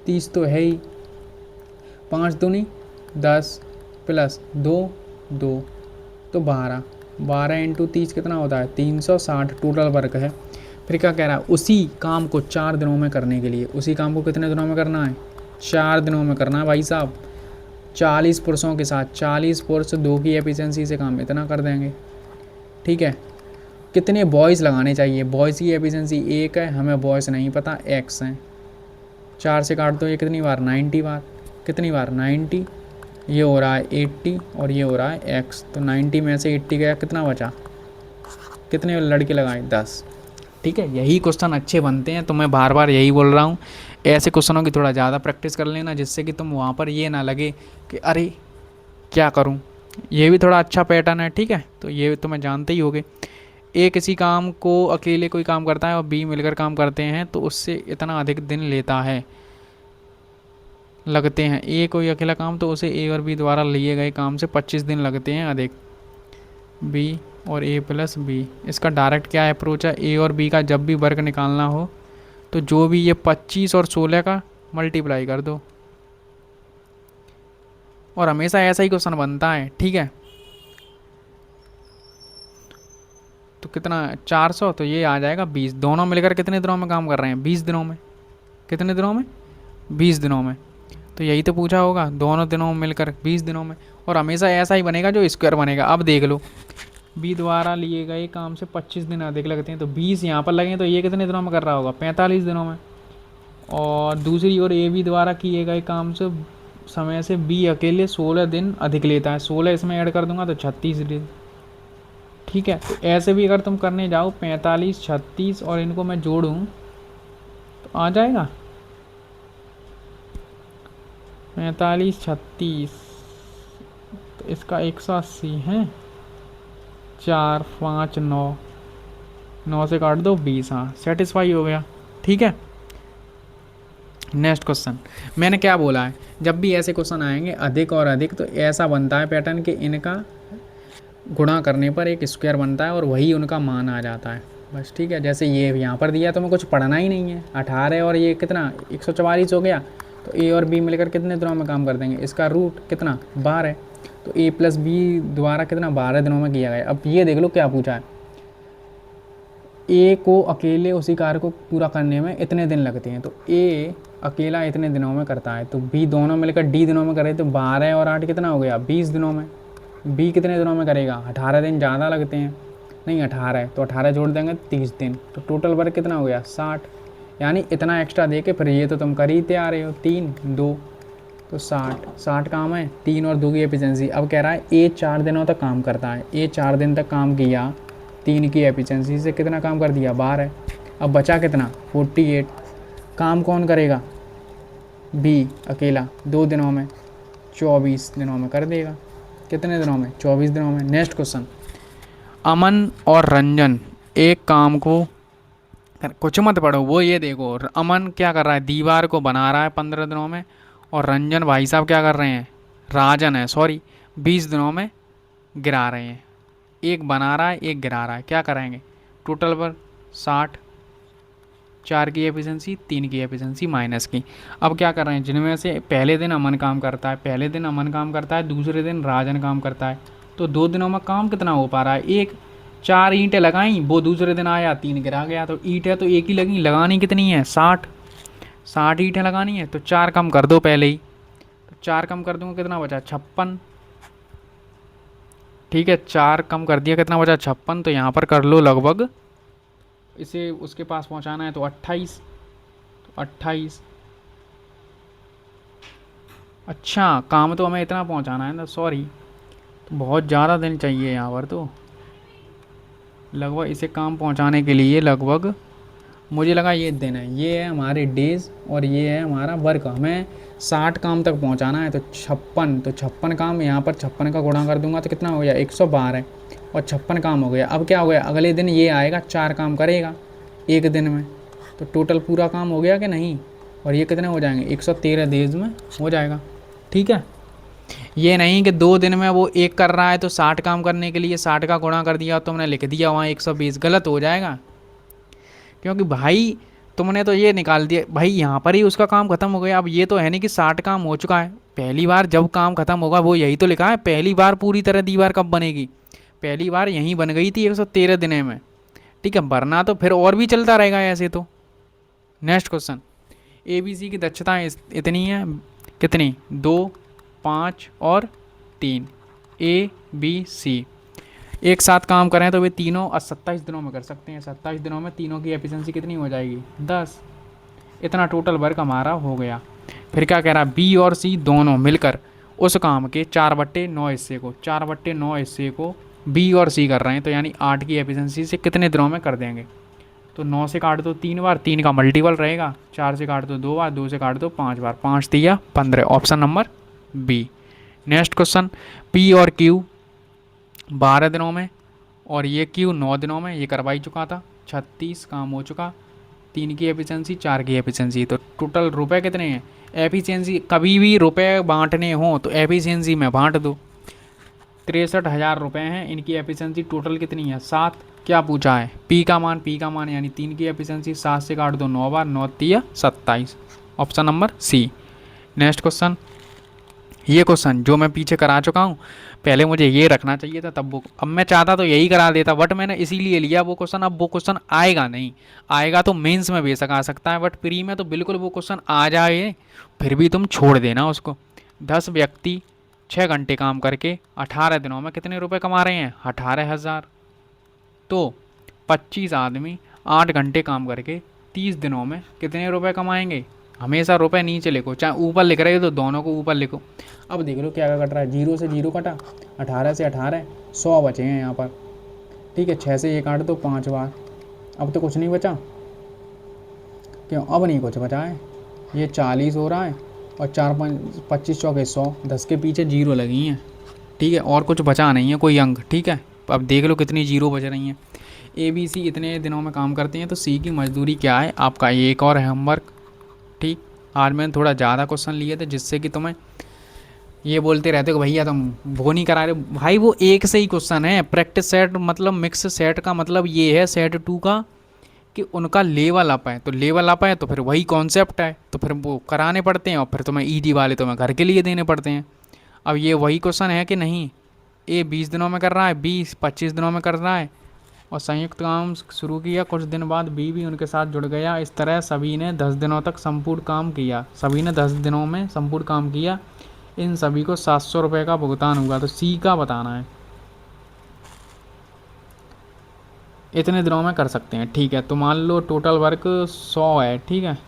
30 तो है ही, 5 दूनी 10 प्लस 2 2, तो 12। 12 इंटू 30 कितना होता है? 360 टोटल वर्क है। फिर क्या कह रहा है? उसी काम को 4 दिनों में करने के लिए, उसी काम को कितने दिनों में करना है? 4 दिनों में करना है भाई साहब। 40 पुरुषों के साथ 40 पुरुष 2 की एफिशिएंसी से काम इतना कर देंगे। ठीक है, कितने बॉयज़ लगाने चाहिए? बॉयज़ की एफिशिएंसी 1 है, हमें बॉयज़ नहीं पता, एक्स हैं। 4 से काट दो, ये कितनी बार? 90 बार। कितनी बार? 90। ये हो रहा है 80 और ये हो रहा है एक्स, तो 90 में से 80 गया, कितना बचा? कितने लड़के लगाए? 10। ठीक है, यही क्वेश्चन अच्छे बनते हैं, तो मैं बार बार यही बोल रहा हूँ, ऐसे क्वेश्चनों की थोड़ा ज़्यादा प्रैक्टिस कर लेना, जिससे कि तुम वहाँ पर ये ना लगे कि अरे क्या करूँ। ये भी थोड़ा अच्छा पैटर्न है। ठीक है, तो ये तो मैं जानते ही होगे। ए किसी काम को अकेले कोई काम करता है और बी मिलकर काम करते हैं, तो उससे इतना अधिक दिन लेता है। लगते हैं। ए कोई अकेला काम तो उसे ए और बी द्वारा लिए गए काम से 25 दिन लगते हैं अधिक बी और ए प्लस बी। इसका डायरेक्ट क्या अप्रोच है, ए और बी का जब भी वर्क निकालना हो तो जो भी ये 25 और 16 का मल्टीप्लाई कर दो, और हमेशा ऐसा ही क्वेश्चन बनता है, ठीक है। तो कितना 400, तो ये आ जाएगा 20। दोनों मिलकर कितने दिनों में काम कर रहे हैं, 20 दिनों में। कितने दिनों में, 20 दिनों में। तो यही तो पूछा होगा, दोनों दिनों में मिलकर 20 दिनों में। और हमेशा ऐसा ही बनेगा जो स्क्वायर बनेगा। अब देख लो, बी द्वारा लिए गए काम से 25 दिन अधिक लगते हैं, तो 20 यहाँ पर लगे तो ये कितने दिनों में कर रहा होगा, 45 दिनों में। और दूसरी ओर ए बी द्वारा किए गए काम से समय से बी अकेले 16 दिन अधिक लेता है। 16 इसमें ऐड कर दूंगा तो 36 दिन, ठीक है। तो ऐसे भी अगर तुम करने जाओ 45 36 और इनको मैं जोड़ूं तो आ जाएगा 45 36, तो इसका 180 है, 4 5 9, 9 से काट दो 20, हाँ सेटिस्फाई हो गया, ठीक है। नेक्स्ट क्वेश्चन, मैंने क्या बोला है, जब भी ऐसे क्वेश्चन आएंगे अधिक और अधिक तो ऐसा बनता है पैटर्न कि इनका गुणा करने पर एक स्क्वायर बनता है और वही उनका मान आ जाता है, बस, ठीक है। जैसे ये यहाँ पर दिया तो मैं कुछ पढ़ना ही नहीं है, 18 और ये कितना 144 हो गया, तो ए और बी मिलकर कितने दिनों में काम कर देंगे, इसका रूट कितना 12 है, तो ए प्लस बी द्वारा कितना 12 दिनों में किया गया। अब ये देख लो क्या पूछा है, ए को अकेले उसी कार्य को पूरा करने में इतने दिन लगते हैं, तो ए अकेला इतने दिनों में करता है, तो बी दोनों मिलकर डी दिनों में करे, तो 12 और 8 कितना हो गया 20 दिनों में। बी कितने दिनों में करेगा, 18 दिन ज़्यादा लगते हैं, नहीं 18 है तो 18 जोड़ देंगे 30 दिन, तो टोटल वर्क कितना हो गया 60, यानी इतना एक्स्ट्रा दे के फिर ये तो तुम कर ही आ रहे हो 3 2, तो 60 काम है, 3 और 2 की एफिशिएंसी। अब कह रहा है ए 4 दिनों तक काम करता है, ए 4 दिन तक काम किया, 3 की एफिशिएंसी से कितना काम कर दिया 12। अब बचा कितना 48, काम कौन करेगा, बी अकेला 2 दिनों में, 24 दिनों में कर देगा, कितने दिनों में 24 दिनों में। नेक्स्ट क्वेश्चन, अमन और रंजन एक काम को, कुछ मत पढ़ो, वो ये देखो, अमन क्या कर रहा है, दीवार को बना रहा है 15 दिनों में, और रंजन भाई साहब क्या कर रहे हैं, राजन है सॉरी, 20 दिनों में गिरा रहे हैं। एक बना रहा है एक गिरा रहा है, क्या कराएंगे, टोटल पर 60, 4 की एफिशिएंसी 3 की एफिशिएंसी माइनस की। अब क्या कर रहे हैं, जिनमें से पहले दिन अमन काम करता है, पहले दिन अमन काम करता है, दूसरे दिन राजन काम करता है, तो 2 दिनों में काम कितना हो पा रहा है, एक 4 ईंटें लगाई, वो दूसरे दिन आया 3 गिरा गया, तो ईंटें तो एक ही लगी, लगानी कितनी है 60 ईंटें लगानी है, तो 4 कम कर दो पहले ही, तो 4 कम कर दूंगा कितना बचा 56, ठीक है। 4 कम कर दिया कितना बचा 56, तो यहाँ पर कर लो लगभग, इसे उसके पास पहुँचाना है तो 28, तो 28, अच्छा काम तो हमें इतना पहुँचाना है ना, सॉरी, तो बहुत ज़्यादा दिन चाहिए यहाँ पर, तो लगभग इसे काम पहुँचाने के लिए लगभग मुझे लगा ये दिन है, ये है हमारे डेज और ये है हमारा वर्क, हमें 60 काम तक पहुँचाना है, तो 56, तो 56 काम, यहाँ पर 56 का गुणा कर दूंगा तो कितना हो गया 112, और 56 काम हो गया। अब क्या हो गया, अगले दिन ये आएगा 4 काम करेगा एक दिन में, तो टोटल पूरा काम हो गया कि नहीं, और ये कितने हो जाएंगे 113 डेज में हो जाएगा, ठीक है। ये नहीं कि 2 दिन में वो एक कर रहा है तो 60 काम करने के लिए 60 का गुणा कर दिया, तुमने लिख दिया वहाँ 120, गलत हो जाएगा, क्योंकि भाई तुमने तो ये निकाल दिया भाई, यहाँ पर ही उसका काम खत्म हो गया। अब ये तो है नहीं कि 60 काम हो चुका है, पहली बार जब काम खत्म होगा वो यही तो लिखा है, पहली बार पूरी तरह दीवार कब बनेगी, पहली बार यहीं बन गई थी 113 दिन में, ठीक है, वरना तो फिर और भी चलता रहेगा ऐसे तो। Next question, A B C की दक्षताएँ इतनी है, कितनी 2 5 और 3, ए बी सी एक साथ काम करें तो वे तीनों 27 दिनों में कर सकते हैं, 27 दिनों में तीनों की एफिशिएंसी कितनी हो जाएगी 10, इतना टोटल वर्क हमारा हो गया। फिर क्या कह रहा है, बी और सी दोनों मिलकर उस काम के 4/9 हिस्से को, 4/9 हिस्से को बी और सी कर रहे हैं, तो यानी 8 की एफिशिएंसी से कितने दिनों में कर देंगे, तो 9 से काट दो 3 बार, 3 का मल्टीपल रहेगा, 4 से काट दो 2 बार, 2 से काट दो 5 बार, 5 दिया 15, option number B. Next question, P और क्यू 12 दिनों में और ये क्यू 9 दिनों में, ये करवा ही चुका था, 36 काम हो चुका, 3 की एफिशिएंसी, 4 की एफिशिएंसी, तो टोटल रुपए कितने हैं? एफिशिएंसी कभी भी रुपए बांटने हो तो एफिशिएंसी में बांट दो। 63,000 रुपये हैं, इनकी एफिशिएंसी टोटल कितनी है? 7। क्या पूछा है? पी का मान यानी 3 की एफिशिएंसी 7 से काट दो 9 बार, 9 तिया 27। Option number C. Next question, ये क्वेश्चन जो मैं पीछे करा चुका हूँ, पहले मुझे ये रखना चाहिए था तब वो, अब मैं चाहता तो यही करा देता, बट मैंने इसीलिए लिया वो क्वेश्चन। अब वो क्वेश्चन आएगा नहीं, आएगा तो मेंस में बेशक आ सकता है, बट प्री में तो बिल्कुल वो क्वेश्चन आ जाए, फिर भी तुम छोड़ देना उसको। 10 व्यक्ति 6 घंटे काम करके 18 दिनों में कितने रुपए कमा रहे हैं? 18,000। तो 25 आदमी 8 घंटे काम करके 30 दिनों में कितने रुपए कमाएंगे? हमेशा रुपए नीचे लिखो, चाहे ऊपर लिख रहे हो तो दोनों को ऊपर लिखो। अब देख लो क्या क्या कट रहा है, 0 से 0 कटा, 18 से 18, 100 बचे हैं यहाँ पर। ठीक है, 6 से ये काट दो 5 बार, अब तो कुछ नहीं बचा। क्यों? अब नहीं कुछ बचा है। ये 40 हो रहा है और 4 5 25 चौके 100, 10 के पीछे 0 लगी हैं। ठीक है, और कुछ बचा नहीं है कोई अंक। ठीक है, अब देख लो कितनी 0 बच रही हैं। ए बी सी इतने दिनों में काम करते हैं, तो सी की मजदूरी क्या है आपका? एक और है होमवर्क। ठीक, आज मैंने थोड़ा ज़्यादा क्वेश्चन लिए थे जिससे कि तुम्हें ये बोलते रहते हो भैया तुम वो नहीं करा रहे। भाई वो एक से ही क्वेश्चन है। प्रैक्टिस सेट मतलब मिक्स सेट का मतलब ये है सेट 2 का कि उनका लेवल अप है, तो लेवल अप है तो फिर वही कॉन्सेप्ट है, तो फिर वो कराने पड़ते हैं और फिर तुम्हें ईजी वाले तुम्हें घर के लिए देने पड़ते हैं। अब ये वही क्वेश्चन है कि नहीं? ए 20 दिनों में कर रहा है, बी 25 दिनों में कर रहा है, और संयुक्त काम शुरू किया, कुछ दिन बाद बी भी उनके साथ जुड़ गया। इस तरह सभी ने 10 दिनों तक संपूर्ण काम किया, सभी ने 10 दिनों में संपूर्ण काम किया, इन सभी को 700 रुपये का भुगतान हुआ। तो सी का बताना है, इतने दिनों में कर सकते हैं। ठीक है, तो मान लो टोटल वर्क 100 है। ठीक है,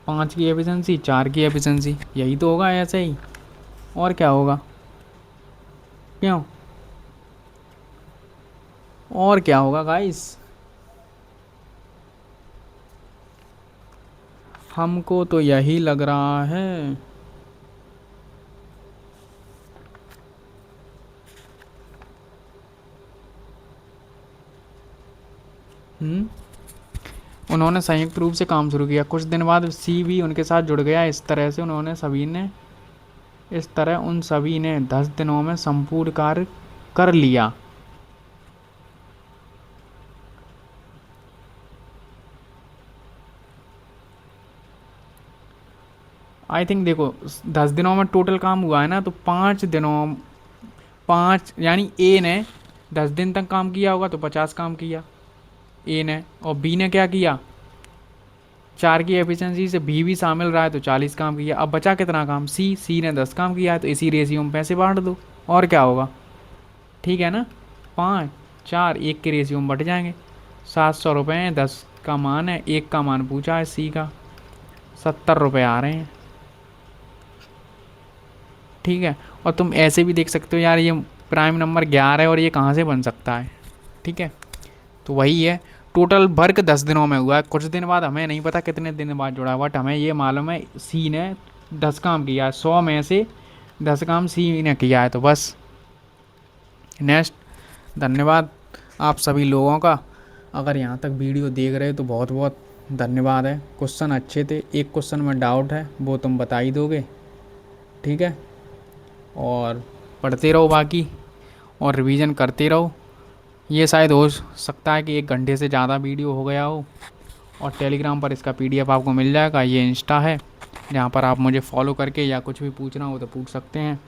5 की एफिशिएंसी, 4 की एफिशिएंसी, यही तो होगा ऐसे ही, और क्या होगा? क्यों? और क्या होगा गाइस? हमको तो यही लग रहा है। उन्होंने संयुक्त रूप से काम शुरू किया, कुछ दिन बाद सी भी उनके साथ जुड़ गया। इस तरह से उन्होंने सभी ने इस तरह उन सभी ने 10 दिनों में संपूर्ण कार्य कर लिया। आई थिंक देखो 10 दिनों में टोटल काम हुआ है ना, तो 5 दिनों 5 यानी ए ने 10 दिन तक काम किया होगा तो 50 काम किया ए ने, और बी ने क्या किया? 4 की एफिशिएंसी से भी शामिल रहा है तो 40 काम किया। अब बचा कितना काम? सी ने 10 काम किया है, तो इसी रेशियो में पैसे बांट दो, और क्या होगा? ठीक है ना, 5 4 1 के रेशियो में बट जाएंगे। 700 रुपये हैं, 10 का मान है, 1 का मान पूछा है सी का, 70 रुपये आ रहे हैं। ठीक है, और तुम ऐसे भी देख सकते हो यार ये प्राइम नंबर 11 है और ये कहाँ से बन सकता है? ठीक है, तो वही है, टोटल वर्क 10 दिनों में हुआ है। कुछ दिन बाद हमें नहीं पता कितने दिन बाद जुड़ा, बट हमें ये मालूम है सी ने 10 काम किया है, 100 में से 10 काम सी ने किया है, तो बस। नेक्स्ट, धन्यवाद आप सभी लोगों का। अगर यहाँ तक वीडियो देख रहे हो तो बहुत बहुत धन्यवाद है। क्वेश्चन अच्छे थे, एक क्वेश्चन में डाउट है वो तुम बता ही दोगे। ठीक है, और पढ़ते रहो बाकी, और रिवीजन करते रहो। ये शायद हो सकता है कि 1 घंटे से ज़्यादा वीडियो हो गया हो, और टेलीग्राम पर इसका PDF आपको मिल जाएगा। ये इंस्टा है जहाँ पर आप मुझे फॉलो करके या कुछ भी पूछना हो तो पूछ सकते हैं,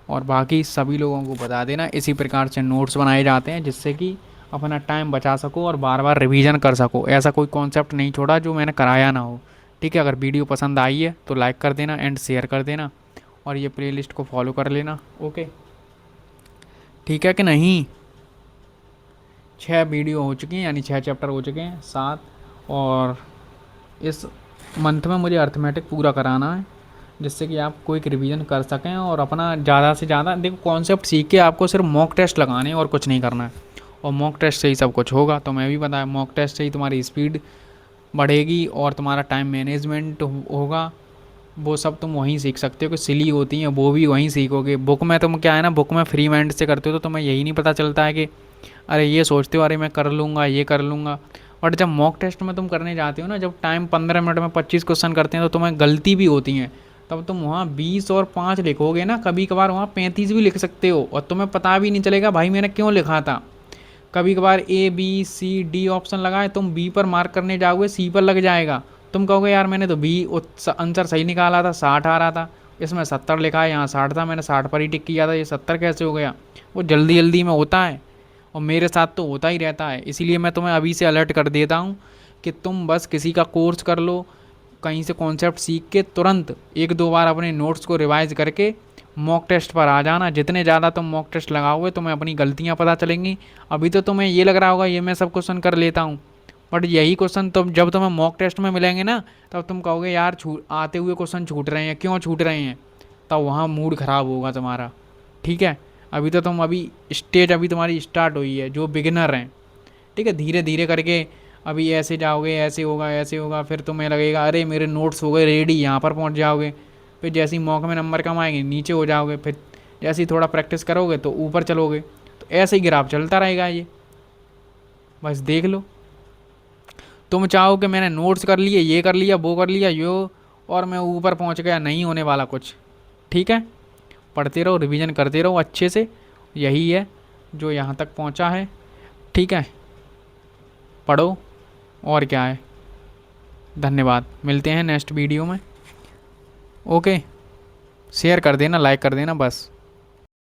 और बाकी सभी लोगों को बता देना। इसी प्रकार से नोट्स बनाए जाते हैं जिससे कि अपना टाइम बचा सको और बार बार रिवीजन कर सको। ऐसा कोई कॉन्सेप्ट नहीं छोड़ा जो मैंने कराया ना हो। ठीक है, अगर वीडियो पसंद आई है तो लाइक कर देना एंड शेयर कर देना, और ये प्लेलिस्ट को फॉलो कर लेना। ओके, ठीक है कि नहीं? 6 वीडियो हो चुकी हैं, यानी 6 चैप्टर हो चुके हैं, 7, और इस मंथ में मुझे अर्थमेटिक पूरा कराना है जिससे कि आप क्विक रिवीजन कर सकें और अपना ज़्यादा से ज़्यादा देखो कॉन्सेप्ट सीख के आपको सिर्फ मॉक टेस्ट लगाने हैं और कुछ नहीं करना है, और मॉक टेस्ट से ही सब कुछ होगा। तो मैं भी बताया, मॉक टेस्ट से ही तुम्हारी स्पीड बढ़ेगी और तुम्हारा टाइम मैनेजमेंट होगा। वो सब तुम वहीं सीख सकते हो कि सिली होती हैं, वो भी वहीं सीखोगे। बुक में तुम क्या है ना, बुक में फ्री माइंड से करते हो तो तुम्हें यही नहीं पता चलता है कि अरे ये सोचते हो अरे मैं कर लूँगा, ये कर लूँगा। बट जब मॉक टेस्ट में तुम करने जाते हो ना, जब टाइम 15 मिनट में 25 क्वेश्चन करते हैं तो तुम्हें गलती भी होती हैं, तब तुम वहाँ 20 और 5 लिखोगे ना, कभी कभार वहाँ 35 भी लिख सकते हो और तुम्हें पता भी नहीं चलेगा भाई मैंने क्यों लिखा था। कभी कभार A B C D option लगाए, तुम बी पर मार्क करने जाओगे सी पर लग जाएगा, तुम कहोगे यार मैंने तो बी आंसर सही निकाला था, 60 आ रहा था, इसमें 70 लिखा है, यहाँ 60 था, मैंने 60 पर ही टिक किया था, ये 70 कैसे हो गया। वो जल्दी जल्दी में होता है और मेरे साथ तो होता ही रहता है। इसीलिए मैं तुम्हें अभी से अलर्ट कर देता हूँ कि तुम बस किसी का कोर्स कर लो, कहीं से कॉन्सेप्ट सीख के तुरंत एक दो बार अपने नोट्स को रिवाइज करके मॉक टेस्ट पर आ जाना। जितने ज़्यादा तुम मॉक टेस्ट लगाओगे तुम्हें अपनी गलतियाँ पता चलेंगी। अभी तो तुम्हें ये लग रहा होगा ये मैं सब क्वेश्चन कर लेता हूँ, बट यही क्वेश्चन तुम जब तुम्हें मॉक टेस्ट में मिलेंगे ना, तब तुम कहोगे यार आते हुए क्वेश्चन छूट रहे हैं, क्यों छूट रहे हैं, तब वहाँ मूड ख़राब होगा तुम्हारा। ठीक है, अभी स्टेज अभी तुम्हारी स्टार्ट हुई है, जो बिगिनर हैं, ठीक है, धीरे धीरे करके अभी ऐसे जाओगे, ऐसे होगा ऐसे होगा, फिर तुम्हें लगेगा अरे मेरे नोट्स हो गए रेडी, यहाँ पर पहुँच जाओगे। फिर जैसे ही मौके में नंबर कम आएंगे नीचे हो जाओगे, फिर जैसे ही थोड़ा प्रैक्टिस करोगे तो ऊपर चलोगे। तो ऐसे ही ग्राफ चलता रहेगा ये, बस देख लो। तुम चाहो कि मैंने नोट्स कर लिए, ये कर लिया, वो कर लिया, यो और मैं ऊपर पहुंच गया, नहीं होने वाला कुछ। ठीक है, पढ़ते रहो, रिवीजन करते रहो अच्छे से, यही है जो यहाँ तक पहुँचा है। ठीक है, पढ़ो और क्या है। धन्यवाद, मिलते हैं नेक्स्ट वीडियो में। ओके, शेयर कर देना, लाइक कर देना बस।